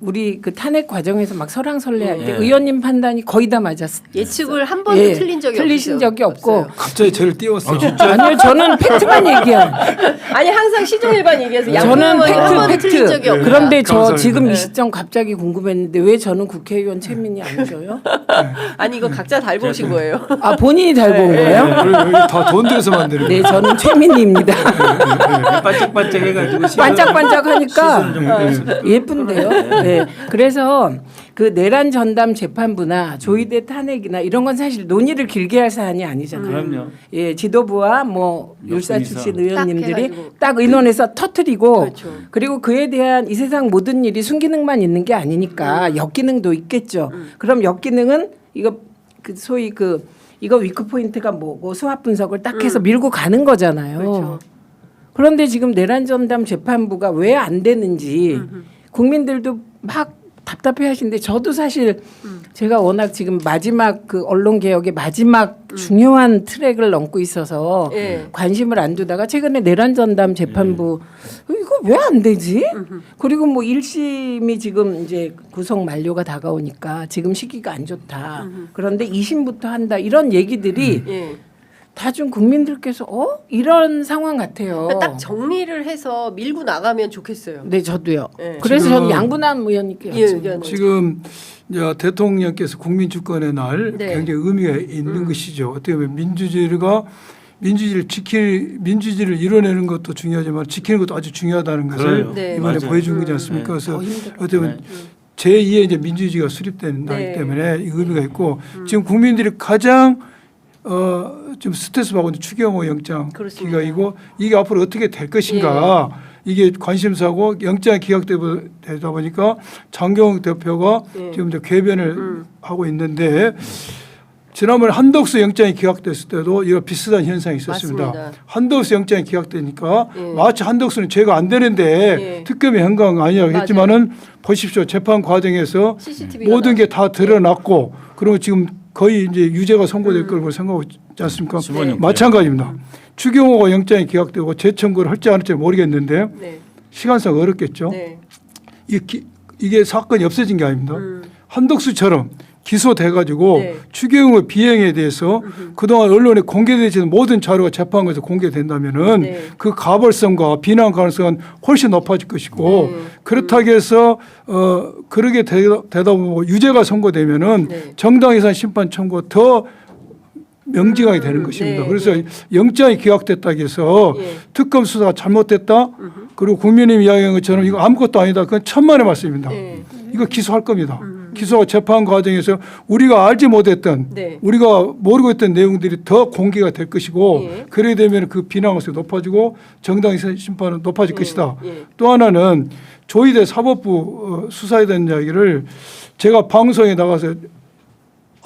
우리 그 탄핵 과정에서 막 설왕설래할 때 예. 의원님 판단이 거의 다 맞았어요. 예측을 한 번도 예, 틀린 적이 틀리신 없어요. 적이 없고 없어요. 갑자기 저를 띄웠어. 아니요 저는 팩트만 얘기해요. 아니 항상 시종일관 얘기해서 저는 양분은 한 번도 틀린 적이 팩트. 없다. 그런데 저 감사합니다. 지금 네. 이 시점 갑자기 궁금했는데 왜 저는 국회의원 최민희 안 줘요? 아니 이거 각자 달 보신 거예요. 아 본인이 달 본 거예요? 여기 다 돈 들여서 만드는 네, 거예요. 저는 최민희입니다. 반짝반짝 해가지고 반짝반짝하니까 시선 좀 예쁜데요. 네, 그래서 그 내란 전담 재판부나 조희대 탄핵이나 이런 건 사실 논의를 길게 할 사안이 아니잖아요. 그럼요. 예, 지도부와 뭐 율사 몇분이서. 출신 의원님들이 딱 해가지고. 딱 의논해서 터트리고 그렇죠. 그리고 그에 대한 이 세상 모든 일이 순기능만 있는 게 아니니까 역기능도 있겠죠. 그럼 역기능은 이거 그 소위 이거 위크 포인트가 뭐고 수합 분석을 딱 해서 밀고 가는 거잖아요. 그렇죠. 그런데 지금 내란 전담 재판부가 왜 안 되는지 국민들도 막 답답해 하시는데 저도 사실 제가 워낙 지금 마지막 그 언론 개혁의 마지막 중요한 트랙을 넘고 있어서 예. 관심을 안 두다가 최근에 내란 전담 재판부 이거 왜 안 되지? 그리고 뭐 1심이 지금 이제 구속 만료가 다가오니까 지금 시기가 안 좋다. 그런데 2심부터 한다. 이런 얘기들이 예. 다 좀 국민들께서 이런 상황 같아요. 그러니까 딱 정리를 해서 밀고 나가면 좋겠어요. 네, 저도요. 네. 그래서 지금- 저는 양분남 의원님께 예, 여쭤 의견을. 지금 이제 대통령께서 국민 주권의 날 네. 굉장히 의미가 있는 것이죠. 어떻게 보면 민주주의를 이뤄내는 것도 중요하지만 지키는 것도 아주 중요하다는 것을 그래요. 네. 이번에 맞아요. 보여준 거지 않습니까? 그래서 어떻게 보면 제2의 이제 민주주의가 수립된다기 네. 때문에 이 의미가 있고 지금 국민들이 가장 좀 스트레스 받고 있는 추경호 영장 그렇습니다. 기각이고 이게 앞으로 어떻게 될 것인가 이게 관심사고 영장이 기각되다 보니까 장경욱 대표가 예. 지금 이제 궤변을 하고 있는데 지난번에 한덕수 영장이 기각됐을 때도 이거 비슷한 현상이 있었습니다. 맞습니다. 한덕수 영장이 기각되니까 예. 마치 한덕수는 죄가 안 되는데 예. 특검이 행강 아니라고 했지만은 보십시오. 재판 과정에서 CCTV가 모든 게 다 드러났고 그리고 지금 거의 이제 유죄가 선고될 거라고 생각하고 있지 않습니까? 네. 마찬가지입니다. 추경호가 영장이 기각되고 재청구를 할지 안 할지 모르겠는데 네. 시간상 어렵겠죠. 네. 이게 사건이 없어진 게 아닙니다. 한덕수처럼 기소돼가지고 네. 추경호 비행에 대해서 그동안 언론에 공개되지 않은 모든 자료가 재판에서 공개된다면은 네. 그 가벌성과 비난 가능성은 훨씬 높아질 것이고 네. 그렇다고 해서 그러게 되다 보면 유죄가 선고되면은 네. 정당해산 심판 청구 더 명징하게 되는 것입니다. 네, 그래서 네. 영장이 기각됐다고 해서 예. 특검 수사가 잘못됐다. 그리고 국민의힘 이야기한 것처럼 이거 아무것도 아니다. 그건 천만의 말씀입니다. 네. 이거 기소할 겁니다. 기소 재판 과정에서 우리가 알지 못했던 네. 우리가 모르고 있던 내용들이 더 공개가 될 것이고 예. 그래 되면 그 비난가성이 높아지고 정당의 심판은 높아질 예. 것이다. 예. 또 하나는 조희대 사법부 수사에 대한 이야기를 제가 방송에 나가서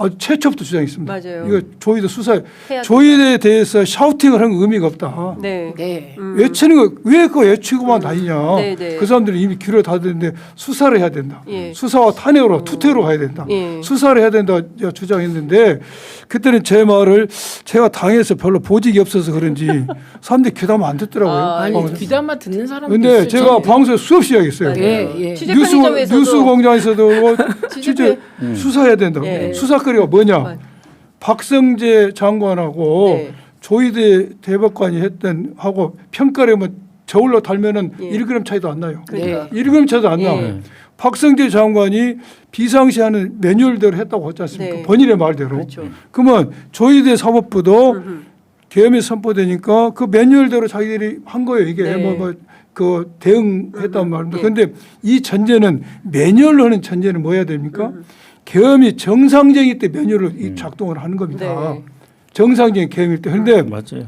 아주 최초부터 주장했습니다. 맞아요. 이거 조희대 수사 해야 조희대에 대해서 샤우팅을 한 의미가 없다. 네. 네. 외치는 거 왜 그거 외치고만 다니냐. 네, 네. 그 사람들이 이미 귀를 닫았는데 수사를 해야 된다. 예. 수사와 탄핵으로 투태로 가야 된다. 예. 수사를 해야 된다 제가 주장했는데 그때는 제 말을 제가 당해서 별로 보직이 없어서 그런지 사람들이 귀담아 안 듣더라고요. 아니 방송에서. 귀담아 듣는 사람도 근데 있어요. 제가 저는. 방송에 수없이 이야기했어요. 예, 예. 취재 뉴스 편의점에서도 공장에서도 진짜 수사해야 된다. 예. 수사거리가 뭐냐? 맞- 박성재 장관하고 네. 조희대 대법관이 했던 하고 평가를 하면 저울로 달면은 예. 1g 차이도 안 나요. 그러니까. 1g 차이도 안 나. 예. 박성재 장관이 비상시하는 매뉴얼대로 했다고 하지 않습니까? 네. 본인의 말대로. 그렇죠. 그러면 조희대 사법부도 계엄이 선포되니까 그 매뉴얼대로 자기들이 한 거예요. 이게 네. 그 대응했단 말입니다. 예. 그런데 이 전제는 매뉴얼로 하는 전제는 뭐 해야 됩니까? 계엄이 정상적일 때 매뉴얼로 이 작동을 하는 겁니다. 네. 정상적인 계엄일 때. 그런데 맞아요.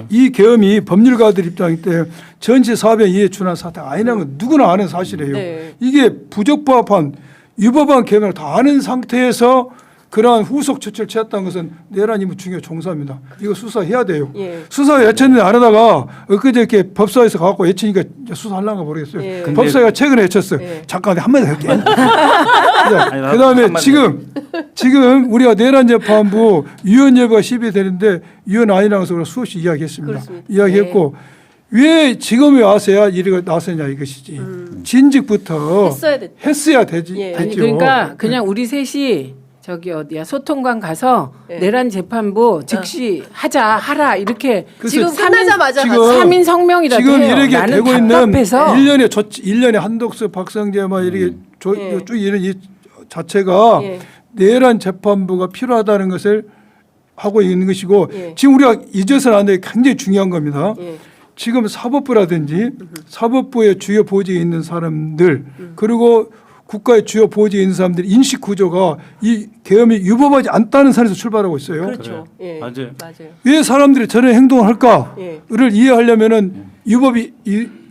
이 계엄이 법률가들 입장일 때 전체 사변 이해 준한 사태가 아니라는 건 누구나 아는 사실이에요. 네. 이게 부적법한 위법한 계엄을 다 아는 상태에서 그러한 후속 조치를 취했다는 것은 내란 임무 중요 종사입니다. 이거 수사해야 돼요. 예. 수사 예쳤는데 안 하다가 엊그제 이렇게 법사에서 가갖고 예치니까 이제 수사하려나 모르겠어요. 예. 법사가 최근에 예쳤어요. 예. 잠깐 한마디 할게요. 아니, 나도 그다음에 한마디 지금 우리가 내란 재판부 위헌 여부가 시비되는데 위헌 아니라는 것으로 수없이 이야기했습니다. 그렇습니다. 이야기했고 왜 지금에 와서야 이리가 나서냐 이것이지. 진즉부터 했어야 됐다. 했어야 되지. 예. 아니 됐죠. 그러니까 그냥 우리 셋이 저기 어디야 소통관 가서 네. 내란 재판부 즉시 하라 이렇게 그래서 지금 끝나자마자 지금- 같이 3인 성명이라도 지금 해요. 이렇게 나는 되고 있는 답답해서 1년에 한덕수 박성재 막 이렇게 예. 쭉 이런 이 자체가 예. 내란 재판부가 필요하다는 것을 하고 있는 것이고 예. 지금 우리가 잊어서는 안 돼 굉장히 중요한 겁니다. 예. 지금 사법부라든지 사법부의 주요 보직에 있는 사람들 그리고 국가의 주요 보직에 있는 사람들 인식 구조가 이 계엄이 위법하지 않다는 선에서 출발하고 있어요. 그렇죠. 예. 맞아요. 맞아요. 왜 사람들이 저런 행동을 할까를 예. 이해하려면은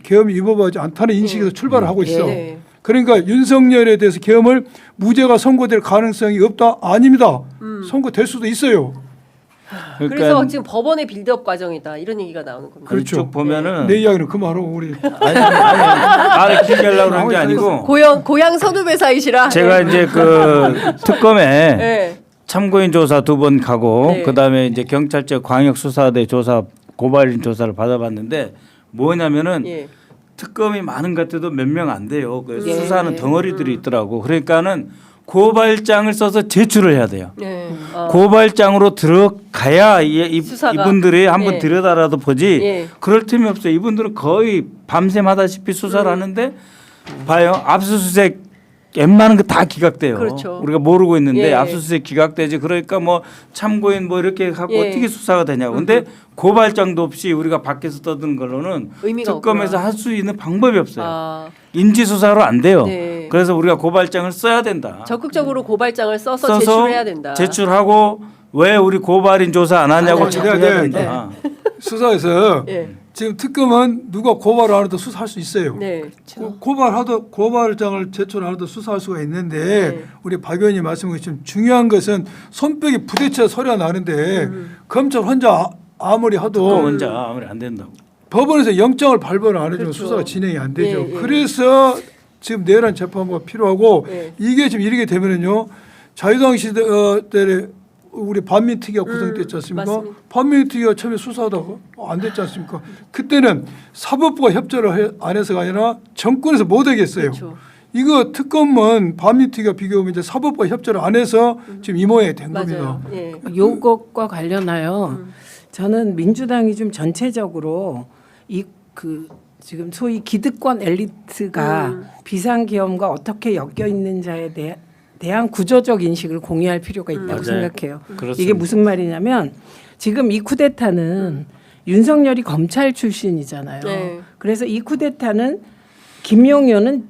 계엄이 위법하지 않다는 인식에서 출발을 하고 있어. 네. 그러니까 윤석열에 대해서 계엄을 무죄가 선고될 가능성이 없다? 아닙니다. 선고될 수도 있어요. 그래서 그러니까 지금 법원의 빌드업 과정이다 이런 얘기가 나오는 겁니다. 그렇죠. 쭉 보면은 내 이야기는 그만하고 우리 아니 말을 길게 하려고 그런 게 아니고 고향 선후배사이시라. 제가 이제 그 특검에 예. 참고인 조사 2번 가고 네. 그다음에 이제 경찰청 광역수사대 조사 고발인 조사를 받아봤는데 뭐냐면은 예. 특검이 많은 것 같아도 몇 명 안 돼요. 그 예. 수사하는 덩어리들이 있더라고. 그러니까는 고발장을 써서 제출을 해야 돼요. 예. 고발장으로 들어가야 수사가. 이분들이 한번 예. 들여다라도 보지. 예. 그럴 틈이 없어요. 이분들은 거의 밤샘 하다시피 수사를 하는데 봐요. 압수수색 웬만한 거 다 기각돼요. 그렇죠. 우리가 모르고 있는데 예. 압수수색 기각되지. 그러니까 뭐 참고인 뭐 이렇게 갖고 예. 어떻게 수사가 되냐고. 근데 고발장도 없이 우리가 밖에서 떠드는 걸로는 의미가 특검에서 없구나. 할 수 있는 방법이 없어요. 아, 인지수사로 안 돼요. 네. 그래서 우리가 고발장을 써야 된다. 적극적으로 고발장을 써서 제출해야 된다. 제출하고 왜 우리 고발인 조사 안 하냐고 맞아요. 자꾸 네, 해야 네. 된다. 수사에서 예. 지금 특검은 누가 고발을 안 해도 수사할 수 있어요. 네. 고발장을 제출 안 해도 수사할 수가 있는데 네. 우리 박 의원님 말씀하신 것처럼 중요한 것은 손뼉이 부딪혀 소리가 나는데 검찰 혼자 아무리 특검 하도 혼자 아무리 안 된다고. 법원에서 영장을 발부를 안 해주면 그렇죠. 수사가 진행이 안 되죠. 예, 예. 그래서 지금 내란 재판부가 필요하고 예. 이게 지금 이렇게 되면은요 자유당 시대 때 우리 반민특위가 구성됐지 않습니까? 맞습니다. 반민특위가 처음에 수사하다가 안 됐지 않습니까? 그때는 사법부가 협조를 안 해서가 아니라 정권에서 못 하겠어요. 그렇죠. 이거 특검은 반민특위가 비교하면 이제 사법부가 협조를 안 해서 지금 이 모양이 된 맞아요. 겁니다. 예. 요것과 관련하여 저는 민주당이 좀 전체적으로 이 지금 소위 기득권 엘리트가 비상계엄과 어떻게 엮여 있는지에 대한 구조적 인식을 공유할 필요가 있다고 맞아요. 생각해요. 그렇습니다. 이게 무슨 말이냐면 지금 이 쿠데타는 윤석열이 검찰 출신이잖아요. 네. 그래서 이 쿠데타는 김용현은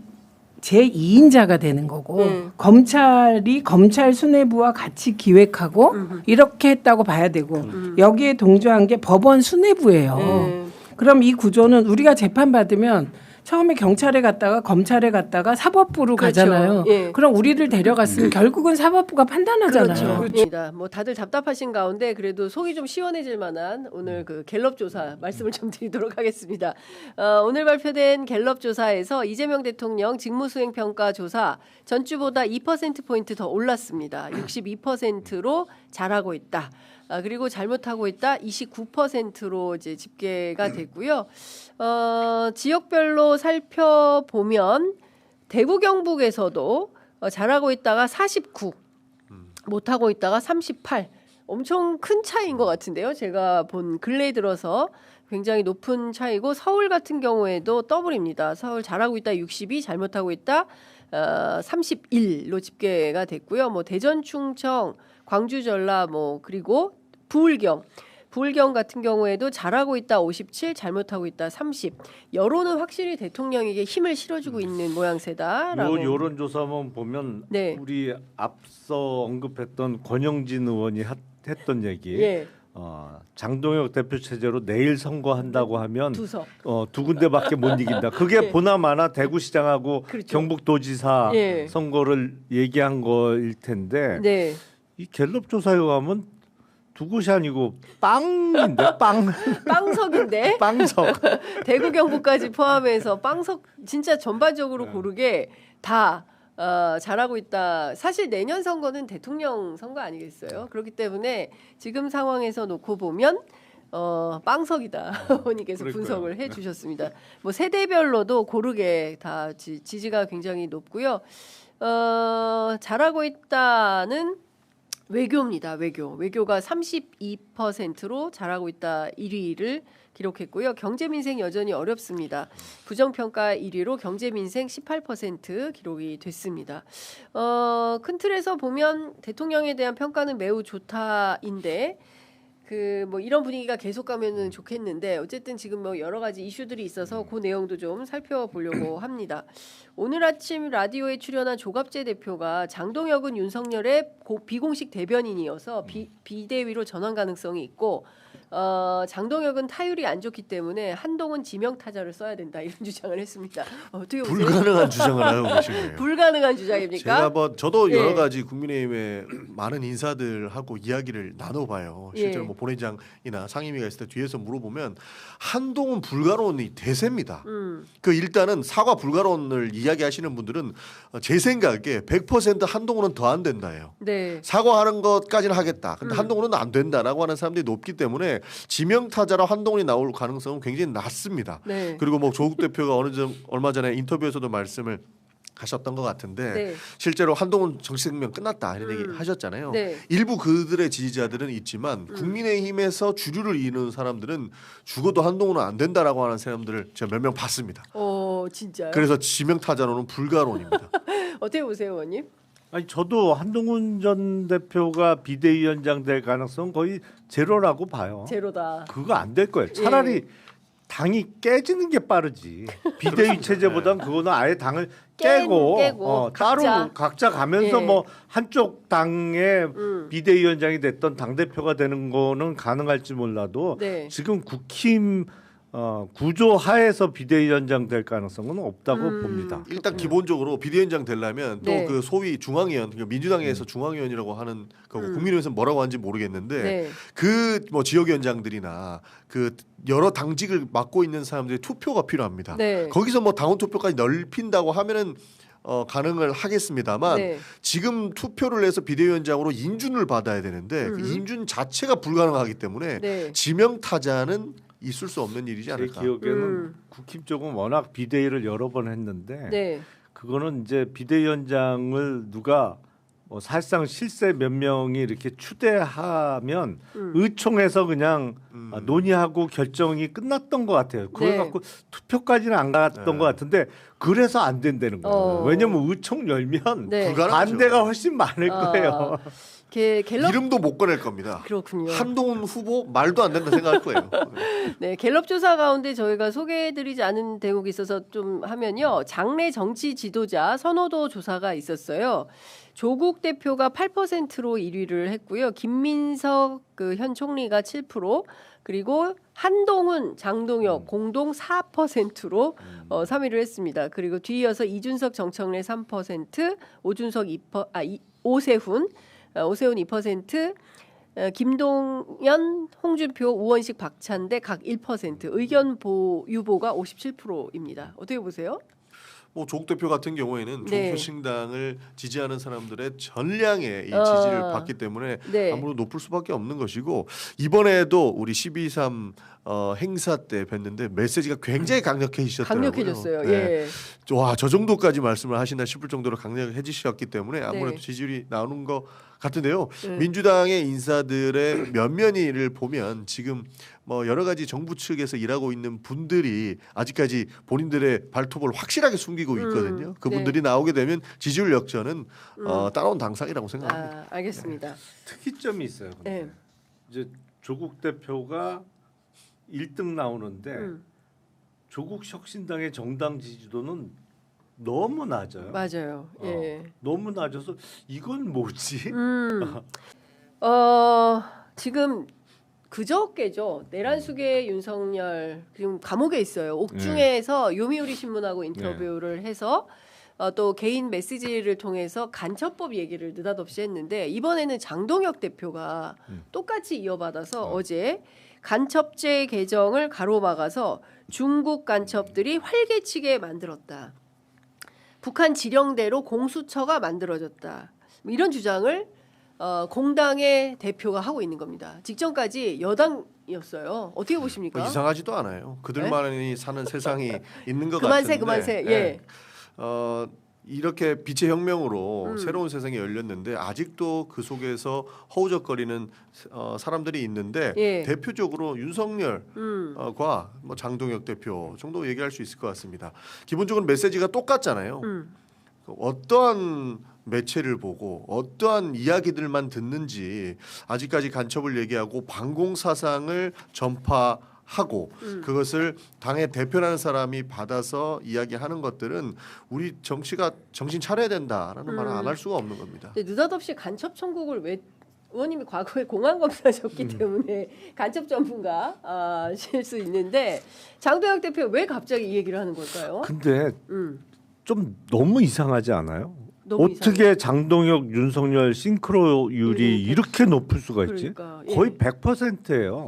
제2인자가 되는 거고 검찰이 검찰 수뇌부와 같이 기획하고 이렇게 했다고 봐야 되고 여기에 동조한 게 법원 수뇌부예요. 네. 그럼 이 구조는 우리가 재판 받으면 처음에 경찰에 갔다가 검찰에 갔다가 사법부로 그렇죠. 가잖아요. 예. 그럼 우리를 데려갔으면 결국은 사법부가 판단하잖아요. 그렇죠. 뭐 다들 답답하신 가운데 그래도 속이 좀 시원해질 만한 오늘 그 갤럽 조사 말씀을 좀 드리도록 하겠습니다. 오늘 발표된 갤럽 조사에서 이재명 대통령 직무수행 평가 조사 전주보다 2%포인트 더 올랐습니다. 62%로 잘하고 있다. 그리고 잘못하고 있다 29%로 이제 집계가 됐고요. 지역별로 살펴보면 대구 경북에서도 잘하고 있다가 49, 못하고 있다가 38. 엄청 큰 차이인 것 같은데요. 제가 본 근래에 들어서 굉장히 높은 차이고 서울 같은 경우에도 더블입니다. 서울 잘하고 있다 62, 잘못하고 있다 31로 집계가 됐고요. 뭐 대전, 충청, 광주, 전라 뭐 그리고 부울경 같은 경우에도 잘하고 있다 57, 잘못하고 있다 30. 여론은 확실히 대통령에게 힘을 실어주고 있는 모양새다라고. 여론조사만 보면 네. 우리 앞서 언급했던 권영진 의원이 했던 얘기. 예. 장동혁 대표 체제로 내일 선거한다고 하면 두석. 두 군데밖에 못 이긴다. 그게 네. 보나마나 대구시장하고 그렇죠. 경북도지사 예. 선거를 얘기한 거일 텐데 네. 이 갤럽 조사에 의하면 두 곳이 아니고 빵인데 빵석인데 빵석. 대구 경북까지 포함해서 빵석 진짜 전반적으로 고르게 다 잘하고 있다. 사실 내년 선거는 대통령 선거 아니겠어요? 그렇기 때문에 지금 상황에서 놓고 보면 빵석이다. 의원님께서 분석을 해주셨습니다. 뭐 세대별로도 고르게 다 지지가 굉장히 높고요. 잘하고 있다는 외교입니다. 외교가 32%로 잘하고 있다 1위를 기록했고요. 경제민생 여전히 어렵습니다. 부정평가 1위로 경제민생 18% 기록이 됐습니다. 큰 틀에서 보면 대통령에 대한 평가는 매우 좋다인데 뭐 이런 분위기가 계속 가면은 좋겠는데 어쨌든 지금 뭐 여러 가지 이슈들이 있어서 그 내용도 좀 살펴보려고 합니다. 오늘 아침 라디오에 출연한 조갑재 대표가 장동혁은 윤석열의 비공식 대변인이어서 비대위로 전환 가능성이 있고 장동혁은 타율이 안 좋기 때문에 한동훈 지명 타자를 써야 된다 이런 주장을 했습니다. 어떻게 보세요? 불가능한 주장을 하고 계시네요. 불가능한 주장입니까? 제가 뭐 저도 예. 여러 가지 국민의힘의 많은 인사들하고 이야기를 나눠봐요. 실제로 예. 뭐 본회의장이나 상임위가 있을 때 뒤에서 물어보면 한동훈 불가론이 대세입니다. 그 일단은 사과 불가론을 이야기하시는 분들은 제 생각에 100% 한동훈은 더 안 된다예요. 네. 사과하는 것까지는 하겠다. 근데 한동훈은 안 된다라고 하는 사람들이 높기 때문에 지명 타자라 한동훈이 나올 가능성은 굉장히 낮습니다. 네. 그리고 뭐 조국 대표가 얼마 전에 인터뷰에서도 말씀을 가셨던 것 같은데 네. 실제로 한동훈 정치생명 끝났다 이런 얘기 하셨잖아요. 네. 일부 그들의 지지자들은 있지만 국민의힘에서 주류를 이루는 사람들은 죽어도 한동훈은 안 된다라고 하는 사람들을 제가 몇 명 봤습니다. 진짜요? 그래서 지명타자로는 불가론입니다. 어떻게 보세요, 의원님? 아니 저도 한동훈 전 대표가 비대위원장 될 가능성 거의 제로라고 봐요. 제로다. 그거 안 될 거예요. 차라리 당이 깨지는 게 빠르지. 비대위 체제보단 그거는 아예 당을 깨고 따로 각자 가면서 뭐 한쪽 당의 비대위원장이 됐던 당 대표가 되는 거는 가능할지 몰라도 지금 국힘 구조 하에서 비대위원장 될 가능성은 없다고 봅니다. 일단 기본적으로 비대위원장 되려면 또 그 소위 중앙위원, 그러니까 민주당에서 중앙위원이라고 하는 거고 국민의힘에서 뭐라고 하는지 모르겠는데 그 뭐 지역위원장들이나 그 여러 당직을 맡고 있는 사람들의 투표가 필요합니다. 거기서 뭐 당원 투표까지 넓힌다고 하면은 가능을 하겠습니다만 지금 투표를 해서 비대위원장으로 인준을 받아야 되는데 그 인준 자체가 불가능하기 때문에 지명타자는 있을 수 없는 일이지 않을까. 제 기억에는 국힘 쪽은 워낙 비대위를 여러 번 했는데 그거는 이제 비대위원장을 누가 사실상 실세 몇 명이 이렇게 추대하면 의총에서 그냥 논의하고 결정이 끝났던 것 같아요. 그걸 갖고 투표까지는 안 갔던 것 같은데 그래서 안 된다는 거예요. 왜냐하면 의총 열면 반대가 훨씬 많을 거예요. 갤럽 이름도 못 꺼낼 겁니다. 그렇군요. 한동훈 후보 말도 안 된다 생각할 거예요. 네, 갤럽 조사 가운데 저희가 소개해드리지 않은 대목이 있어서 좀 하면요. 장내 정치 지도자 선호도 조사가 있었어요. 조국 대표가 8%로 1위를 했고요. 김민석 그 현 총리가 7%, 그리고 한동훈, 장동혁 공동 4%로 3위를 했습니다. 그리고 뒤이어서 이준석, 정청래 3%, 오세훈 2%, 김동연, 홍준표, 우원식, 박찬대 각 1%, 의견 유보가 57%입니다. 어떻게 보세요? 뭐 조국 대표 같은 경우에는 종표신당을 지지하는 사람들의 전량의 이 지지를 받기 때문에 아무래도 높을 수밖에 없는 것이고 이번에도 우리 12.3 행사 때 뵀는데 메시지가 굉장히 강력해지셨더라고요. 강력해졌어요. 와, 저 정도까지 말씀을 하시나 싶을 정도로 강력해지셨기 때문에 아무래도 지지율이 나오는 것 같은데요. 민주당의 인사들의 면면이를 보면 지금 뭐 여러 가지 정부 측에서 일하고 있는 분들이 아직까지 본인들의 발톱을 확실하게 숨기고 있거든요. 그분들이 나오게 되면 지지율 역전은 따라온 당상이라고 생각합니다. 알겠습니다. 특이점이 있어요. 근데. 이제 조국 대표가 1등 나오는데 조국 혁신당의 정당 지지도는 너무 낮아요. 맞아요. 너무 낮아서 이건 뭐지? 지금 그저께죠. 내란숙의 윤석열 지금 감옥에 있어요. 옥중에서 요미우리 신문하고 인터뷰를 해서 또 개인 메시지를 통해서 간첩법 얘기를 느닷없이 했는데 이번에는 장동혁 대표가 똑같이 이어받아서 어제 간첩죄 개정을 가로막아서 중국 간첩들이 활개치게 만들었다. 북한 지령대로 공수처가 만들어졌다. 이런 주장을 공당의 대표가 하고 있는 겁니다. 직전까지 여당이었어요. 어떻게 보십니까? 이상하지도 않아요. 그들만이 사는 세상이 있는 것 같은데. 그만세. 이렇게 빛의 혁명으로 새로운 세상이 열렸는데 아직도 그 속에서 허우적거리는 사람들이 있는데 대표적으로 윤석열과 뭐 장동혁 대표 정도 얘기할 수 있을 것 같습니다. 기본적으로 메시지가 똑같잖아요. 어떠한 매체를 보고 어떠한 이야기들만 듣는지 아직까지 간첩을 얘기하고 반공 사상을 전파하고 그것을 당의 대표라는 사람이 받아서 이야기하는 것들은 우리 정치가 정신 차려야 된다라는 말을 안 할 수가 없는 겁니다. 느닷없이 간첩 천국을 왜 의원님이 과거에 공안 검사셨기 때문에 간첩 전문가실 수 있는데 장동혁 대표 왜 갑자기 이 얘기를 하는 걸까요? 근데 좀 너무 이상하지 않아요? 너무 어떻게 장동혁, 윤석열 싱크로율이 이렇게 높을 수가 있지? 그러니까, 거의 100%예요.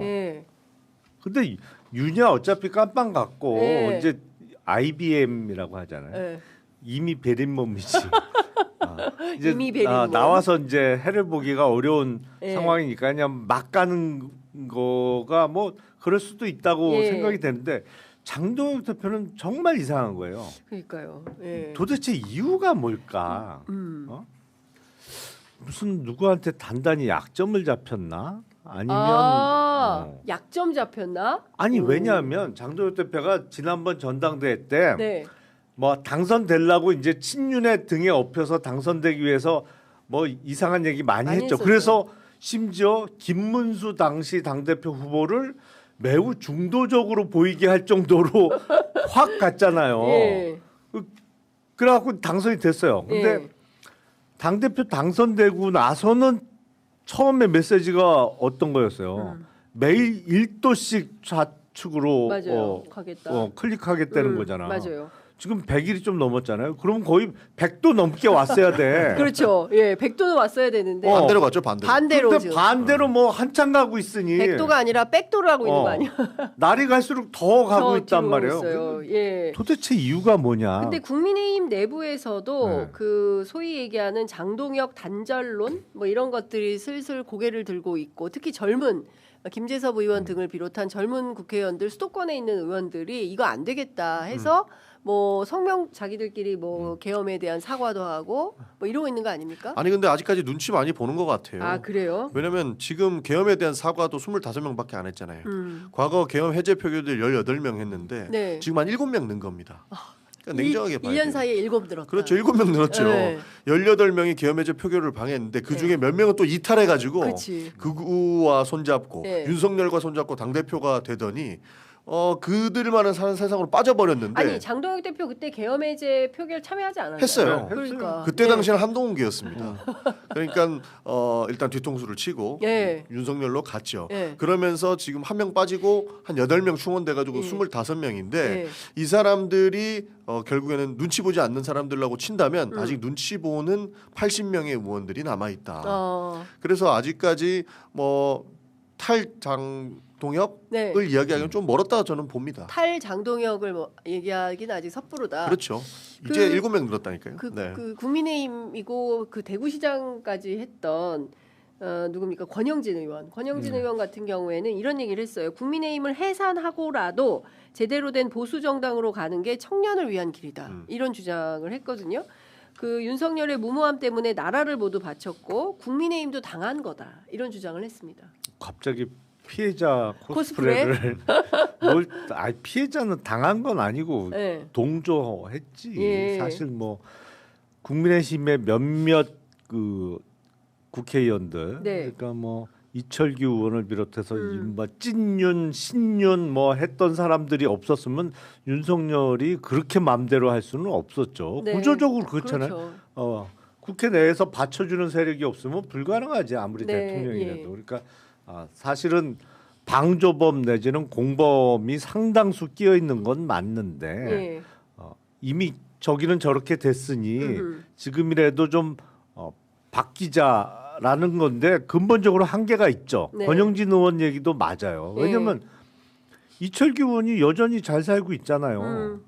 근데 윤야 어차피 깜빵 갔고 이제 IBM이라고 하잖아요. 이미 베린 몸이지. 이제 이미 베린 몸. 나와서 이제 해를 보기가 어려운 상황이니까 그냥 막 가는 거가 뭐 그럴 수도 있다고 생각이 되는데 장동혁 대표는 정말 이상한 거예요. 그러니까요. 예. 도대체 이유가 뭘까? 어? 무슨 누구한테 단단히 약점을 잡혔나? 아니면 약점 잡혔나? 아니 왜냐하면 장동혁 대표가 지난번 전당대회 때 네. 뭐 당선되려고 이제 친윤의 등에 업혀서 당선되기 위해서 뭐 이상한 얘기 많이 했죠. 했었죠. 그래서 심지어 김문수 당시 당대표 후보를 매우 중도적으로 보이게 할 정도로 확 갔잖아요. 예. 그래갖고 당선이 됐어요. 근데 예. 당대표 당선되고 나서는 처음에 메시지가 어떤 거였어요. 매일 1도씩 좌측으로 맞아요. 가겠다. 클릭하겠다는 거잖아. 맞아요. 지금 100일이 좀 넘었잖아요. 그럼 거의 100도 넘게 왔어야 돼. 그렇죠. 예, 100도는 왔어야 되는데 반대로 갔죠, 반대로. 반대로 근데 지금. 반대로 뭐 한참 가고 있으니 100도가 아니라 백도를 하고 있는 거 아니야? 날이 갈수록 더 가고 더 있단 뒤로 말이에요. 있어요. 예. 도대체 이유가 뭐냐? 근데 국민의힘 내부에서도 네. 그 소위 얘기하는 장동혁 단절론 뭐 이런 것들이 슬슬 고개를 들고 있고 특히 젊은 김재섭 의원 등을 비롯한 젊은 국회의원들 수도권에 있는 의원들이 이거 안 되겠다 해서 뭐 성명 자기들끼리 뭐 계엄에 대한 사과도 하고 뭐 이러고 있는 거 아닙니까? 아니 근데 아직까지 눈치 많이 보는 것 같아요. 아 그래요? 왜냐면 지금 계엄에 대한 사과도 25명밖에 안 했잖아요. 과거 계엄 해제 표결들 18명 했는데 네. 지금 한 7명 는 겁니다. 그러니까 냉정하게 봐야 1년 돼요. 사이에 7 늘었다. 그렇죠. 7명 늘었죠. 네. 18명이 계엄 해제 표결을 방해했는데 그중에 몇 명은 또 이탈해 가지고 그치. 극우와 손잡고 네. 윤석열과 손잡고 당대표가 되더니 그들만은 사는 세상으로 빠져버렸는데 아니 장동혁 대표 그때 계엄 해제 표결 참여하지 않았어요? 했어요. 그러니까 그때 네. 당시에는 한동훈계였습니다. 그러니까 일단 뒤통수를 치고 예. 윤석열로 갔죠. 예. 그러면서 지금 한 명 빠지고 한 8명 충원돼 가지고 예. 25명인데 예. 이 사람들이 결국에는 눈치 보지 않는 사람들라고 친다면 아직 눈치 보는 80명의 의원들이 남아 있다. 그래서 아직까지 뭐 탈장동혁을 네. 이야기하기는 좀 멀었다 저는 봅니다. 탈 장동혁을 뭐 얘기하기는 아직 섭부르다. 그렇죠. 그- 이제 7명 늘었다니까요. 그 국민의힘이고 그 대구시장까지 했던 누굽니까 권영진 의원. 권영진 의원 같은 경우에는 이런 얘기를 했어요. 국민의힘을 해산하고라도 제대로 된 보수 정당으로 가는 게 청년을 위한 길이다. 이런 주장을 했거든요. 그 윤석열의 무모함 때문에 나라를 모두 바쳤고 국민의힘도 당한 거다. 이런 주장을 했습니다. 갑자기 피해자 코스프레를 피해자는 당한 건 아니고 네. 동조했지. 예. 사실 뭐 국민의힘의 몇몇 그 국회의원들 네. 그러니까 뭐 이철규 의원을 비롯해서 뭐 찐윤, 신윤 뭐 했던 사람들이 없었으면 윤석열이 그렇게 맘대로 할 수는 없었죠. 네. 구조적으로 그렇잖아요. 그렇죠. 국회 내에서 받쳐주는 세력이 없으면 불가능하지 아무리 네, 대통령이라도. 예. 그러니까 사실은 방조범 내지는 공범이 상당수 끼어 있는 건 맞는데 예. 이미 저기는 저렇게 됐으니 지금이라도 좀 바뀌자라는 건데 근본적으로 한계가 있죠. 네. 권영진 의원 얘기도 맞아요. 왜냐하면 이철규 의원이 여전히 잘 살고 있잖아요.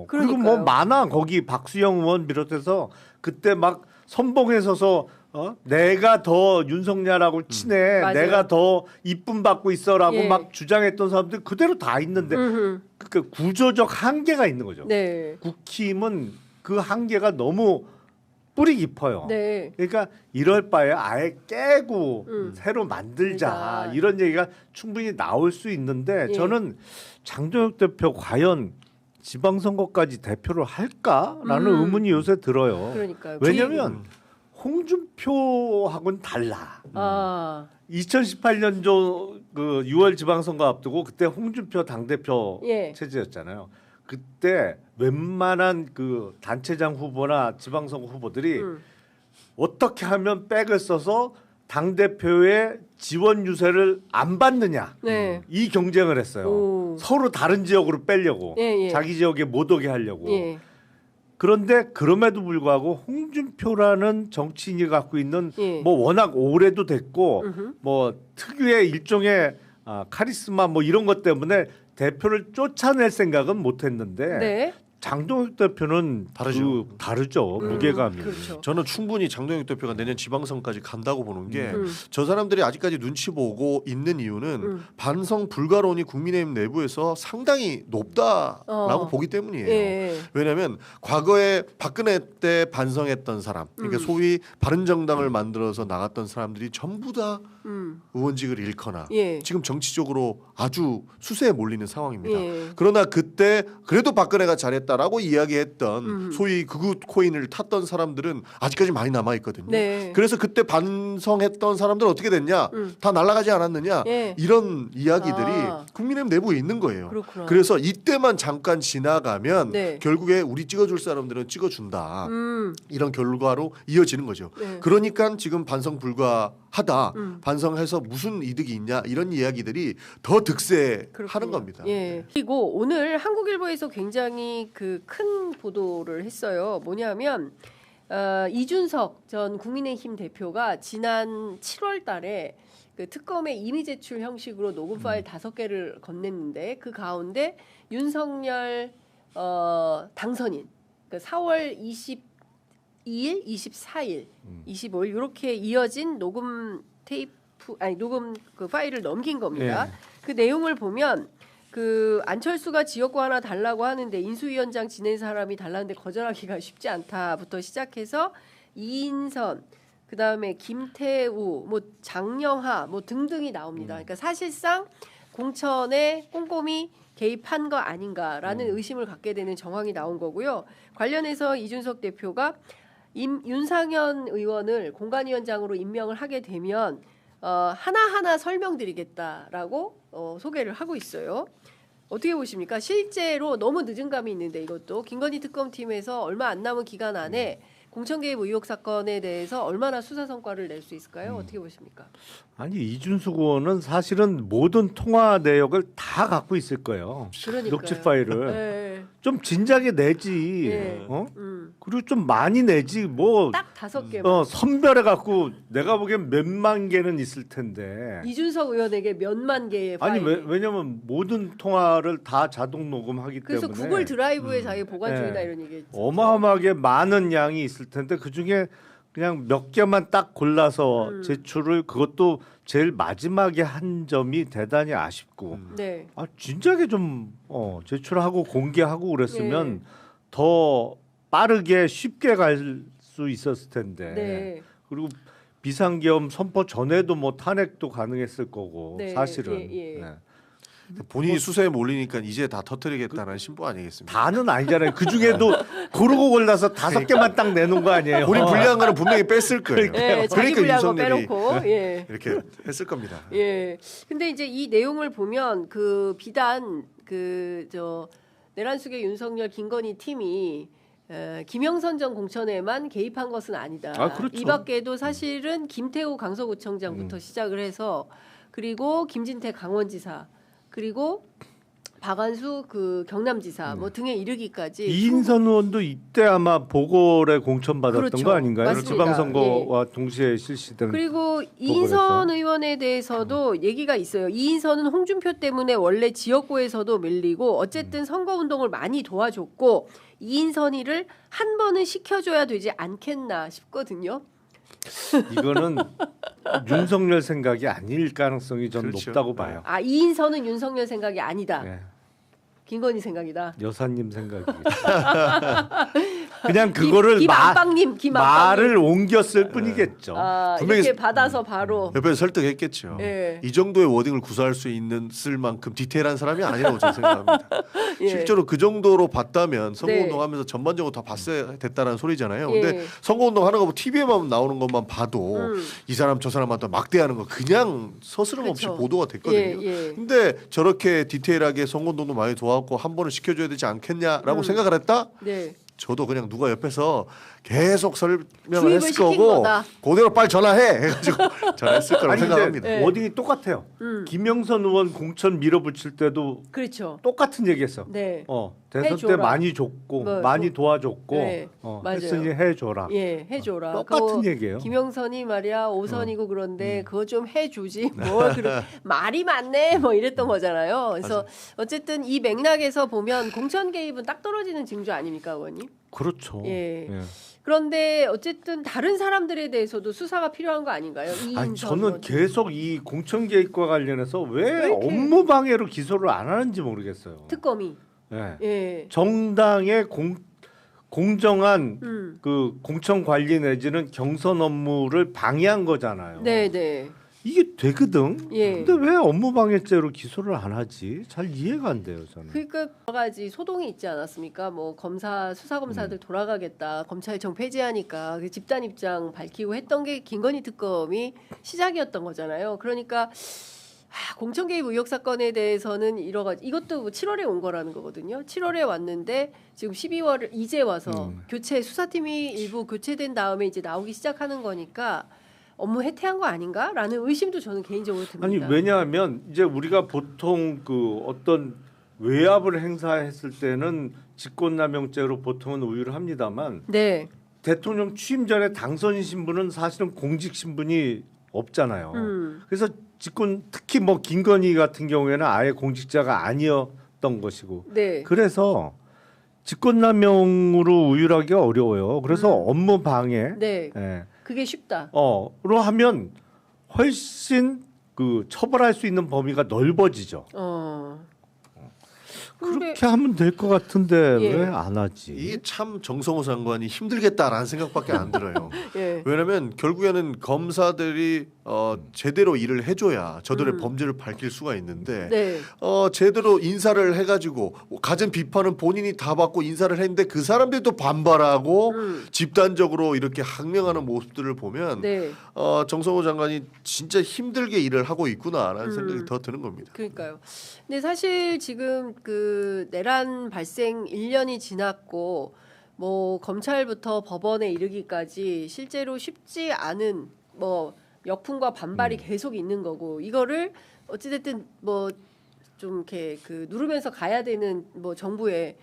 그리고 뭐 그러니까요. 많아 거기 박수영 의원 비롯해서 그때 막 선봉에 서서 내가 더 윤석열하고 친해, 맞아요. 내가 더 이쁨 받고 있어라고 예. 막 주장했던 사람들 그대로 다 있는데 그 구조적 한계가 있는 거죠. 네. 국힘은 그 한계가 너무 뿌리 깊어요. 네. 그러니까 이럴 바에 아예 깨고 새로 만들자 그러니까. 이런 얘기가 충분히 나올 수 있는데 예. 저는 장동혁 대표 과연 지방선거까지 대표를 할까라는 의문이 요새 들어요. 그러니까요. 왜냐하면 홍준표하고는 달라. 2018년도 그 6월 지방선거 앞두고 그때 홍준표 당대표 예. 체제였잖아요. 그때 웬만한 그 단체장 후보나 지방선거 후보들이 어떻게 하면 백을 써서 당대표의 지원 유세를 안 받느냐 네. 이 경쟁을 했어요. 오. 서로 다른 지역으로 빼려고 예, 예. 자기 지역에 못 오게 하려고. 예. 그런데 그럼에도 불구하고 홍준표라는 정치인이 갖고 있는 예. 뭐 워낙 오래도 됐고 뭐 특유의 일종의 카리스마 뭐 이런 것 때문에 대표를 쫓아낼 생각은 못했는데 네. 장동혁 대표는 다르죠. 다르죠. 무게감이. 그렇죠. 저는 충분히 장동혁 대표가 내년 지방선까지 간다고 보는 게 저 사람들이 아직까지 눈치 보고 있는 이유는 반성 불가론이 국민의힘 내부에서 상당히 높다라고 보기 때문이에요. 예. 왜냐하면 과거에 박근혜 때 반성했던 사람, 그러니까 소위 바른정당을 만들어서 나갔던 사람들이 전부 다 의원직을 잃거나 예. 지금 정치적으로 아주 수세에 몰리는 상황입니다. 예. 그러나 그때 그래도 박근혜가 잘했다라고 이야기했던 소위 극우 코인을 탔던 사람들은 아직까지 많이 남아 있거든요. 네. 그래서 그때 반성했던 사람들은 어떻게 됐냐? 다 날아가지 않았느냐? 예. 이런 이야기들이 아. 국민의힘 내부에 있는 거예요. 그렇구나. 그래서 이때만 잠깐 지나가면 네. 결국에 우리 찍어줄 사람들은 찍어준다. 이런 결과로 이어지는 거죠. 네. 그러니까 지금 반성 불가하다. 반성해서 무슨 이득이 있냐 이런 이야기들이 더 득세하는 그렇군요. 겁니다. 예. 그리고 오늘 한국일보에서 굉장히 그 큰 보도를 했어요. 뭐냐면 이준석 전 국민의힘 대표가 지난 7월달에 그 특검의 임의 제출 형식으로 녹음 파일 5개를 건넸는데 그 가운데 윤석열 당선인 그 4월 22일, 24일, 25일 이렇게 이어진 녹음 녹음 그 파일을 넘긴 겁니다. 예. 그 내용을 보면 그 안철수가 지역구 하나 달라고 하는데 인수위원장 지낸 사람이 달라는데 거절하기가 쉽지 않다부터 시작해서 이인선 그다음에 김태우 뭐 장영하 뭐 등등이 나옵니다. 그러니까 사실상 공천에 꼼꼼히 개입한 거 아닌가라는 의심을 갖게 되는 정황이 나온 거고요. 관련해서 이준석 대표가 윤상현 의원을 공관위원장으로 임명을 하게 되면 하나하나 설명드리겠다라고 소개를 하고 있어요. 어떻게 보십니까? 실제로 너무 늦은 감이 있는데 이것도 김건희 특검팀에서 얼마 안 남은 기간 안에 공천 개입 의혹 사건에 대해서 얼마나 수사 성과를 낼 수 있을까요? 어떻게 보십니까? 아니 이준석 의원은 사실은 모든 통화 내역을 다 갖고 있을 거예요. 그러니까요. 녹취 파일을 네. 좀 진작에 내지. 네. 그리고 좀 많이 내지 뭐. 딱 5개만. 선별해 갖고 내가 보기엔 몇만 개는 있을 텐데. 이준석 의원에게 몇만 개의 아니 파일. 왜냐면 모든 통화를 다 자동 녹음하기 그래서 때문에. 구글 드라이브에 자기 보관 중이다 네. 이런 얘기했죠. 어마어마하게 많은 양이 있을 텐데 그 중에 그냥 몇 개만 딱 골라서 제출을 그것도 제일 마지막에 한 점이 대단히 아쉽고 네. 진작에 좀 제출하고 공개하고 그랬으면 네. 더 빠르게 쉽게 갈 수 있었을 텐데 네. 그리고 비상계엄 선포 전에도 뭐 탄핵도 가능했을 거고 네. 사실은 예. 네. 본인이 수세에 몰리니까 이제 다 터뜨리겠다는 신부 아니겠습니까? 다는 아니잖아요. 그 중에도 고르고 골라서 5개만 딱 내놓은 거 아니에요? 본인 불리한 거는 분명히 뺐을 거예요. 네, 자기 불리한 거 윤석열이 빼놓고. 예. 이렇게 했을 겁니다. 예. 근데 이제 이 내용을 보면 그 비단 그 내란숙의 윤석열 김건희 팀이 김영선 전 공천에만 개입한 것은 아니다. 그렇죠. 이 밖에도 사실은 김태우 강서구청장부터 시작을 해서 그리고 김진태 강원지사 그리고 박완수 그 경남지사 뭐 등에 이르기까지 이인선 의원도 이때 아마 보궐에 공천받았던 그렇죠. 거 아닌가요? 맞습니다. 지방선거와 동시에 실시된. 그리고 이인선 의원에 대해서도 얘기가 있어요. 이인선은 홍준표 때문에 원래 지역구에서도 밀리고 어쨌든 선거운동을 많이 도와줬고 이인선이를 한 번은 시켜줘야 되지 않겠나 싶거든요. 이거는 윤석열 생각이 아닐 가능성이 좀 그렇죠. 높다고 봐요. 이인선은 윤석열 생각이 아니다. 네. 김건희 생각이다. 여사님 생각이. 그냥 그거를 김안방님 말을 옮겼을 뿐이겠죠. 분명히 이렇게 받아서 바로. 옆에서 설득했겠죠. 예. 이 정도의 워딩을 구사할 수 있을 만큼 디테일한 사람이 아니라고 저는 생각합니다. 예. 실제로 그 정도로 봤다면 선거운동하면서 네. 전반적으로 다 봤어야 됐다는 소리잖아요. 근데 예. 선거운동 하는 거 TV에만 나오는 것만 봐도 이 사람 저 사람한테 막대하는 거 그냥 서스럼 없이 그렇죠. 보도가 됐거든요. 예. 근데 저렇게 디테일하게 선거운동도 많이 도와갖고 한 번은 시켜줘야 되지 않겠냐라고 생각을 했다? 네. 저도 그냥 누가 옆에서 계속 설명을 주입을 했을 시킨 거고 거다. 그대로 빨리 전화해 해가지고 전화했을 거라고 아니 생각합니다. 근데 네. 워딩이 똑같아요. 김영선 의원 공천 밀어붙일 때도 그렇죠. 똑같은 얘기했어. 네. 대선 해줘라. 때 많이 줬고 뭐, 많이 도와줬고 네, 맞아요. 했으니 해줘라. 예, 해줘라. 똑같은 그거 얘기예요. 김영선이 말이야 5선이고 그런데 그거 좀 해주지 뭐 말이 많네 뭐 이랬던 거잖아요. 그래서 어쨌든 이 맥락에서 보면 공천 개입은 딱 떨어지는 징조 아닙니까, 의원님? 그렇죠. 예. 예. 그런데 어쨌든 다른 사람들에 대해서도 수사가 필요한 거 아닌가요? 아니, 이인선 저는 의원. 계속 이 공천 개입과 관련해서 왜 이렇게- 업무 방해로 기소를 안 하는지 모르겠어요. 특검이 예. 예. 정당의 공정한 음. 그 공천 관리 내지는 경선 업무를 방해한 거잖아요. 네, 네. 이게 되거든. 예. 근데 왜 업무 방해죄로 기소를 안 하지? 잘 이해가 안 돼요, 저는. 그러니까 여러 가지 소동이 있지 않았습니까? 뭐 수사 검사들 돌아가겠다, 검찰청 폐지하니까 그 집단 입장 밝히고 했던 게 김건희 특검이 시작이었던 거잖아요. 그러니까 공천 개입 의혹 사건에 대해서는 이것도 뭐 7월에 온 거라는 거거든요. 7월에 왔는데 지금 12월 이제 와서 교체 수사팀이 일부 교체된 다음에 이제 나오기 시작하는 거니까. 업무 해태한 거 아닌가라는 의심도 저는 개인적으로 듭니다. 아니 왜냐하면 이제 우리가 보통 그 어떤 외압을 행사했을 때는 직권남용죄로 보통은 우유를 합니다만 네. 대통령 취임 전에 당선인 신분은 사실은 공직 신분이 없잖아요. 그래서 특히 뭐 김건희 같은 경우에는 아예 공직자가 아니었던 것이고 네. 그래서 직권남용으로 우율하기가 어려워요. 그래서 업무 방해 네. 예. 그게 쉽다. 로 하면 훨씬 그 처벌할 수 있는 범위가 넓어지죠. 그렇게 하면 될 것 같은데 예. 왜 안 하지? 이게 참 정성호 장관이 힘들겠다라는 생각밖에 안 들어요. 예. 왜냐하면 결국에는 검사들이 제대로 일을 해줘야 저들의 범죄를 밝힐 수가 있는데 네. 제대로 인사를 해가지고 가진 비판은 본인이 다 받고 인사를 했는데 그 사람들도 반발하고 집단적으로 이렇게 항명하는 모습들을 보면 네. 정성호 장관이 진짜 힘들게 일을 하고 있구나라는 생각이 더 드는 겁니다. 그러니까요. 근데 사실 지금 그 내란 발생 1년이 지났고 뭐 검찰부터 법원에 이르기까지 실제로 쉽지 않은 뭐 역풍과 반발이 계속 있는 거고 이거를 어찌됐든 뭐 좀 이렇게 그 누르면서 가야 되는 뭐 정부의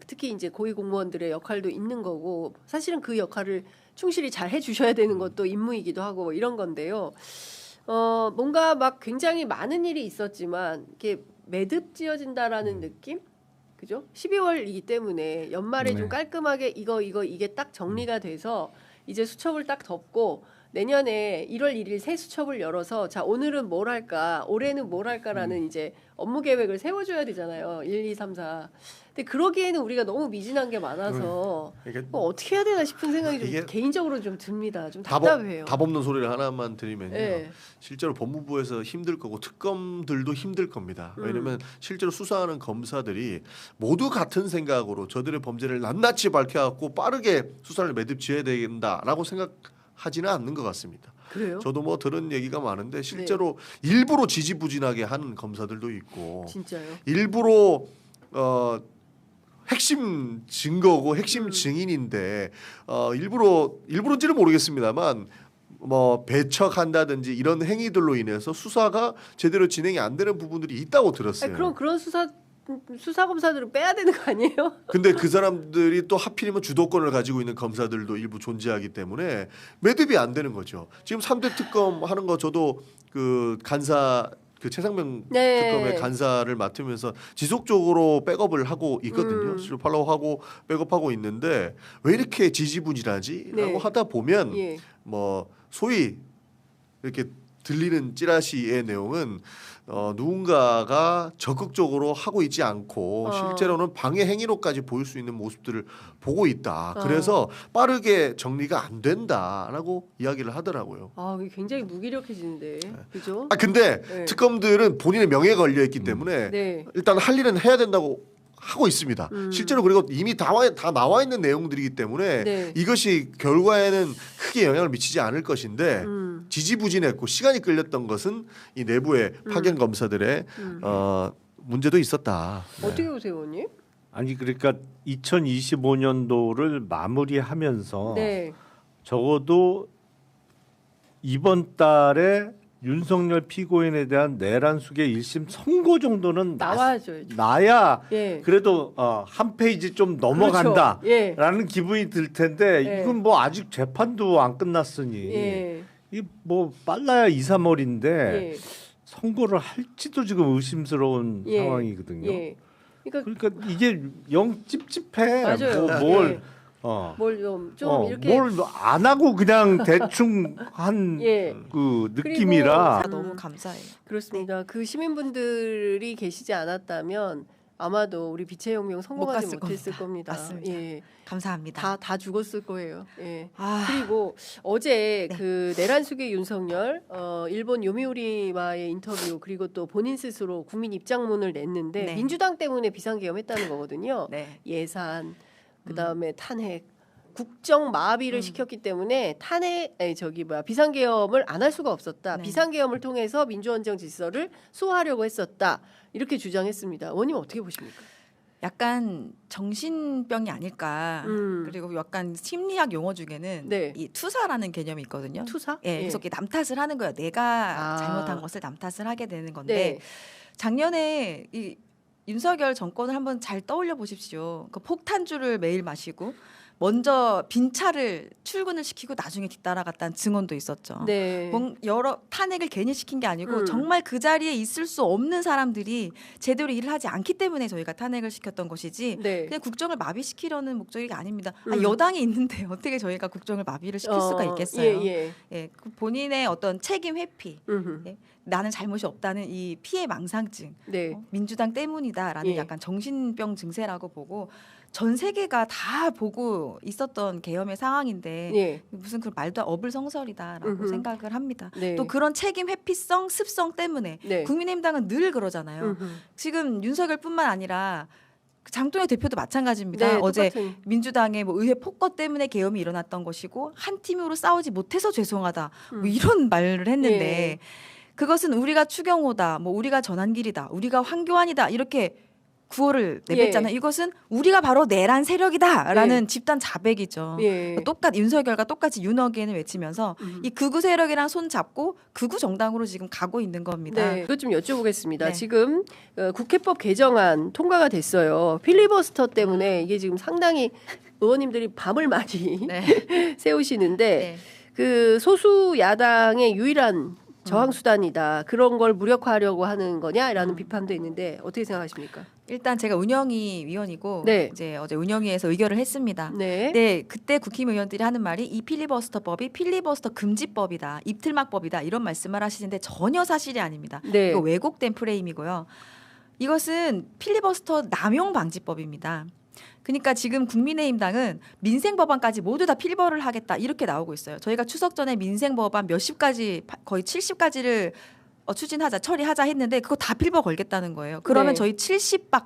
특히 이제 고위 공무원들의 역할도 있는 거고 사실은 그 역할을 충실히 잘 해주셔야 되는 것도 임무이기도 하고 뭐 이런 건데요. 뭔가 막 굉장히 많은 일이 있었지만 이렇게 매듭 지어진다라는 느낌? 그죠? 12월이기 때문에 연말에 좀 깔끔하게 이게 딱 정리가 돼서 이제 수첩을 딱 덮고 내년에 1월 1일 새 수첩을 열어서 자 오늘은 뭘 할까 올해는 뭘 할까라는 이제 업무 계획을 세워줘야 되잖아요. 1, 2, 3, 4. 근데 그러기에는 우리가 너무 미진한 게 많아서 이게 뭐 어떻게 해야 되나 싶은 생각이 좀 이게 개인적으로 좀 듭니다. 좀 답답해요. 답 없는 소리를 하나만 드리면요. 네. 실제로 법무부에서 힘들 거고 특검들도 힘들 겁니다. 왜냐하면 실제로 수사하는 검사들이 모두 같은 생각으로 저들의 범죄를 낱낱이 밝혀갖고 빠르게 수사를 매듭 지어야 된다라고 생각하지는 않는 것 같습니다. 그래요? 저도 뭐 들은 얘기가 많은데 실제로 일부러 지지부진하게 하는 검사들도 있고 진짜요? 일부러 핵심 증거고 핵심 증인인데 일부러인지는 모르겠습니다만 뭐 배척한다든지 이런 행위들로 인해서 수사가 제대로 진행이 안 되는 부분들이 있다고 들었어요. 아니, 그럼 그런 수사 검사들은 빼야 되는 거 아니에요? 근데 그 사람들이 또 하필이면 주도권을 가지고 있는 검사들도 일부 존재하기 때문에 매듭이 안 되는 거죠. 지금 3대 특검 하는 거 저도 그 간사 그 최상병 네. 특검의 간사를 맡으면서 지속적으로 백업을 하고 있거든요. 팔로우하고 백업하고 있는데 왜 이렇게 지지부진하지? 네. 라고 하다 보면 예. 뭐 소위 이렇게 들리는 찌라시의 내용은 누군가가 적극적으로 하고 있지 않고 실제로는 방해 행위로까지 보일 수 있는 모습들을 보고 있다. 그래서 빠르게 정리가 안 된다라고 이야기를 하더라고요. 이게 굉장히 무기력해지는데, 그죠? 근데 네. 특검들은 본인의 명예가 걸려 있기 때문에 네. 일단 할 일은 해야 된다고 하고 있습니다. 실제로 그리고 이미 다 나와 있는 내용들이기 때문에 네. 이것이 결과에는 크게 영향을 미치지 않을 것인데 지지부진했고 시간이 끌렸던 것은 이 내부의 파견 검사들의 문제도 있었다. 어떻게 보세요, 의원님? 아니 그러니까 2025년도를 마무리하면서 네. 적어도 이번 달에 윤석열 피고인에 대한 내란 수계 1심 선고 정도는 나와야죠. 나야 예. 그래도 한 페이지 좀 넘어간다라는 그렇죠. 예. 기분이 들 텐데 예. 이건 뭐 아직 재판도 안 끝났으니 예. 이 뭐 빨라야 2, 3월인데 예. 선고를 할지도 지금 의심스러운 예. 상황이거든요. 예. 그러니까 이게 영 찝찝해. 맞아요. 뭘 뭘 좀 이렇게 뭘 안 하고 그냥 대충 한 예. 그 느낌이라 너무 감사해요. 그렇습니다. 그 시민분들이 계시지 않았다면 아마도 우리 빛의 혁명 성공하지 갔을 못했을 겁니다. 맞습니다. 예. 감사합니다. 다 죽었을 거예요. 예. 아, 그리고 어제 네. 그 내란 수계 윤석열 일본 요미우리와의 인터뷰 그리고 또 본인 스스로 국민 입장문을 냈는데 네. 민주당 때문에 비상계엄했다는 거거든요. 네. 예산 그다음에 탄핵 국정 마비를 시켰기 때문에 비상계엄을 안 할 수가 없었다. 네. 비상계엄을 통해서 민주헌정 질서를 소화하려고 했었다. 이렇게 주장했습니다. 의원님 어떻게 보십니까? 약간 정신병이 아닐까. 그리고 약간 심리학 용어 중에는 네. 이 투사라는 개념이 있거든요. 투사? 예, 그래서 이렇게 남 탓을 하는 거예요. 내가 아. 잘못한 것을 남 탓을 하게 되는 건데 네. 작년에 이 윤석열 정권을 한번 잘 떠올려 보십시오. 그 폭탄주를 매일 마시고 먼저 빈 차를 출근을 시키고 나중에 뒤따라갔다는 증언도 있었죠. 네. 여러 탄핵을 괜히 시킨 게 아니고 정말 그 자리에 있을 수 없는 사람들이 제대로 일을 하지 않기 때문에 저희가 탄핵을 시켰던 것이지 네. 그냥 국정을 마비시키려는 목적이 아닙니다. 여당이 있는데 어떻게 저희가 국정을 마비를 시킬 수가 있겠어요. 예, 그 본인의 어떤 책임 회피, 예, 나는 잘못이 없다는 이 피해 망상증, 네. 민주당 때문이다라는 예. 약간 정신병 증세라고 보고 전 세계가 다 보고 있었던 계엄의 상황인데 예. 무슨 그 말도 어불성설이다라고 생각을 합니다. 네. 또 그런 책임 회피성 습성 때문에 네. 국민의힘당은 늘 그러잖아요. 지금 윤석열뿐만 아니라 장동혁 대표도 마찬가지입니다. 네, 어제 똑같은. 민주당의 뭐 의회 폭거 때문에 계엄이 일어났던 것이고 한 팀으로 싸우지 못해서 죄송하다 뭐 이런 말을 했는데 예. 그것은 우리가 추경호다, 뭐 우리가 전환길이다, 우리가 황교안이다 이렇게 구호를 내뱉잖아요. 이것은 우리가 바로 내란 세력이다라는 집단 자백이죠. 예. 윤석열과 똑같이 윤어게인을 외치면서 이 극우 세력이랑 손 잡고 극우 정당으로 지금 가고 있는 겁니다. 네, 이것 좀 여쭤보겠습니다. 네. 지금 국회법 개정안 통과가 됐어요. 필리버스터 때문에 이게 지금 상당히 의원님들이 밤을 많이 네. 세우시는데 네. 그 소수 야당의 유일한 저항 수단이다. 그런 걸 무력화하려고 하는 거냐라는 비판도 있는데 어떻게 생각하십니까? 일단 제가 운영위 위원이고 네. 이제 어제 운영위에서 의결을 했습니다. 네. 네, 그때 국힘의원들이 하는 말이 이 필리버스터법이 필리버스터 금지법이다, 입틀막법이다 이런 말씀을 하시는데 전혀 사실이 아닙니다. 네. 이거 왜곡된 프레임이고요. 이것은 필리버스터 남용 방지법입니다. 그러니까 지금 국민의힘당은 민생 법안까지 모두 다 필버를 하겠다 이렇게 나오고 있어요. 저희가 추석 전에 민생 법안 몇십 가지 거의 70가지를 추진하자 처리하자 했는데 그거 다 필버 걸겠다는 거예요. 그러면 네. 저희 70박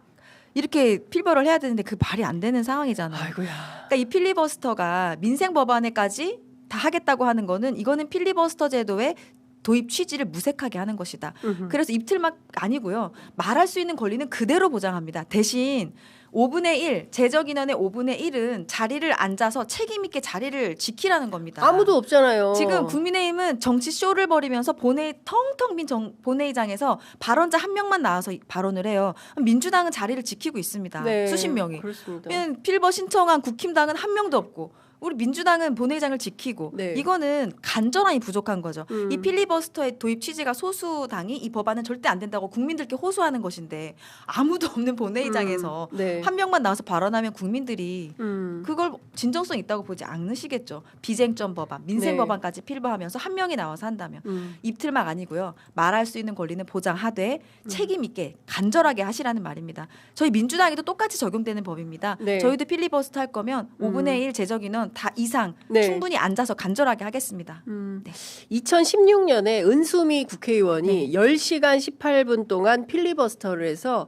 이렇게 필버를 해야 되는데 그 말이 안 되는 상황이잖아요. 아이고야. 그러니까 이 필리버스터가 민생 법안에까지 다 하겠다고 하는 거는 이거는 필리버스터 제도의 도입 취지를 무색하게 하는 것이다. 그래서 입틀막 아니고요. 말할 수 있는 권리는 그대로 보장합니다. 대신 5분의 1, 제적 인원의 5분의 1은 자리를 앉아서 책임 있게 자리를 지키라는 겁니다. 아무도 없잖아요. 지금 국민의힘은 정치 쇼를 벌이면서 텅텅 빈 본회의장에서 발언자 한 명만 나와서 발언을 해요. 민주당은 자리를 지키고 있습니다. 네, 수십 명이. 그렇습니다. 필버 신청한 국힘당은 한 명도 없고 우리 민주당은 본회의장을 지키고 네. 이거는 간절함이 부족한 거죠. 이 필리버스터의 도입 취지가 소수당이 이 법안은 절대 안 된다고 국민들께 호소하는 것인데 아무도 없는 본회의장에서 네. 한 명만 나와서 발언하면 국민들이 그걸 진정성 있다고 보지 않으시겠죠. 비쟁점 법안, 민생 네. 법안까지 필버하면서 한 명이 나와서 한다면 입틀막 아니고요. 말할 수 있는 권리는 보장하되 책임 있게 간절하게 하시라는 말입니다. 저희 민주당에도 똑같이 적용되는 법입니다. 네. 저희도 필리버스터 할 거면 5분의 1 제적 인원 다 이상 네. 충분히 앉아서 간절하게 하겠습니다. 네. 2016년에 은수미 국회의원이 10시간 18분 동안 필리버스터를 해서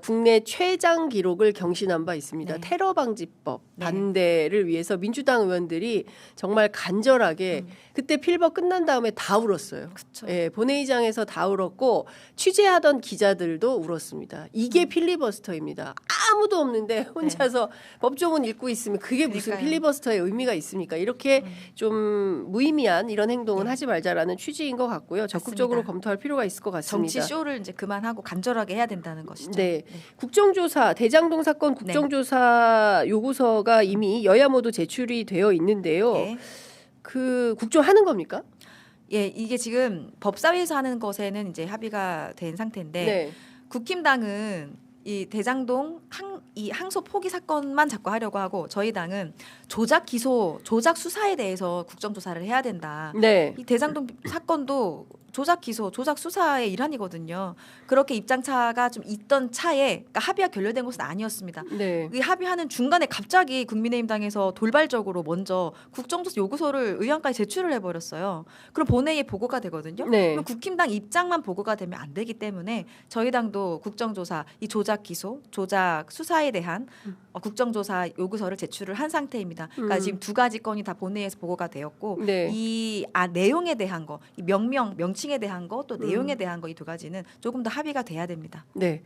국내 최장 기록을 경신한 바 있습니다. 네. 테러 방지법 네. 반대를 위해서 민주당 의원들이 정말 간절하게 그때 필버 끝난 다음에 다 울었어요. 그쵸. 예, 본회의장에서 다 울었고 취재하던 기자들도 울었습니다. 이게 필리버스터입니다. 아무도 없는데 혼자서 법조문 읽고 있으면 그게 무슨 그러니까요. 필리버스터의 의미가 있습니까? 이렇게 좀 무의미한 이런 행동은 하지 말자라는 취지인 것 같고요. 적극적으로 맞습니다. 검토할 필요가 있을 것 같습니다. 정치 쇼를 이제 그만하고 간절하게 해야 된다는 것이죠. 네. 국정조사 대장동 사건 국정조사 요구서가 이미 여야 모두 제출이 되어 있는데요. 예. 그 국조하는 겁니까? 예, 이게 지금 법사위에서 하는 것에는 이제 합의가 된 상태인데 네. 국힘당은 이 대장동 이 항소 포기 사건만 자꾸 하려고 하고 저희 당은 조작 기소, 조작 수사에 대해서 국정조사를 해야 된다. 네. 이 대장동 사건도 조작 기소, 조작 수사의 일환이거든요. 그렇게 입장차가 좀 있던 차에 그러니까 합의가 결렬된 것은 아니었습니다. 네. 이 합의하는 중간에 갑자기 국민의힘당에서 돌발적으로 먼저 국정조사 요구서를 의원까지 제출을 해버렸어요. 그럼 본회의에 보고가 되거든요. 네. 그럼 국힘당 입장만 보고가 되면 안 되기 때문에 저희 당도 국정조사 이 조작 기소, 조작 수사에 대한 국정조사 요구서를 제출을 한 상태입니다. 그러니까 지금 두 가지 건이 다 본회의에서 보고가 되었고 네. 이 내용에 대한 거, 이 명칭에 대한 거, 또 내용에 대한 거 이 두 가지는 조금 더 합의가 돼야 됩니다. 네.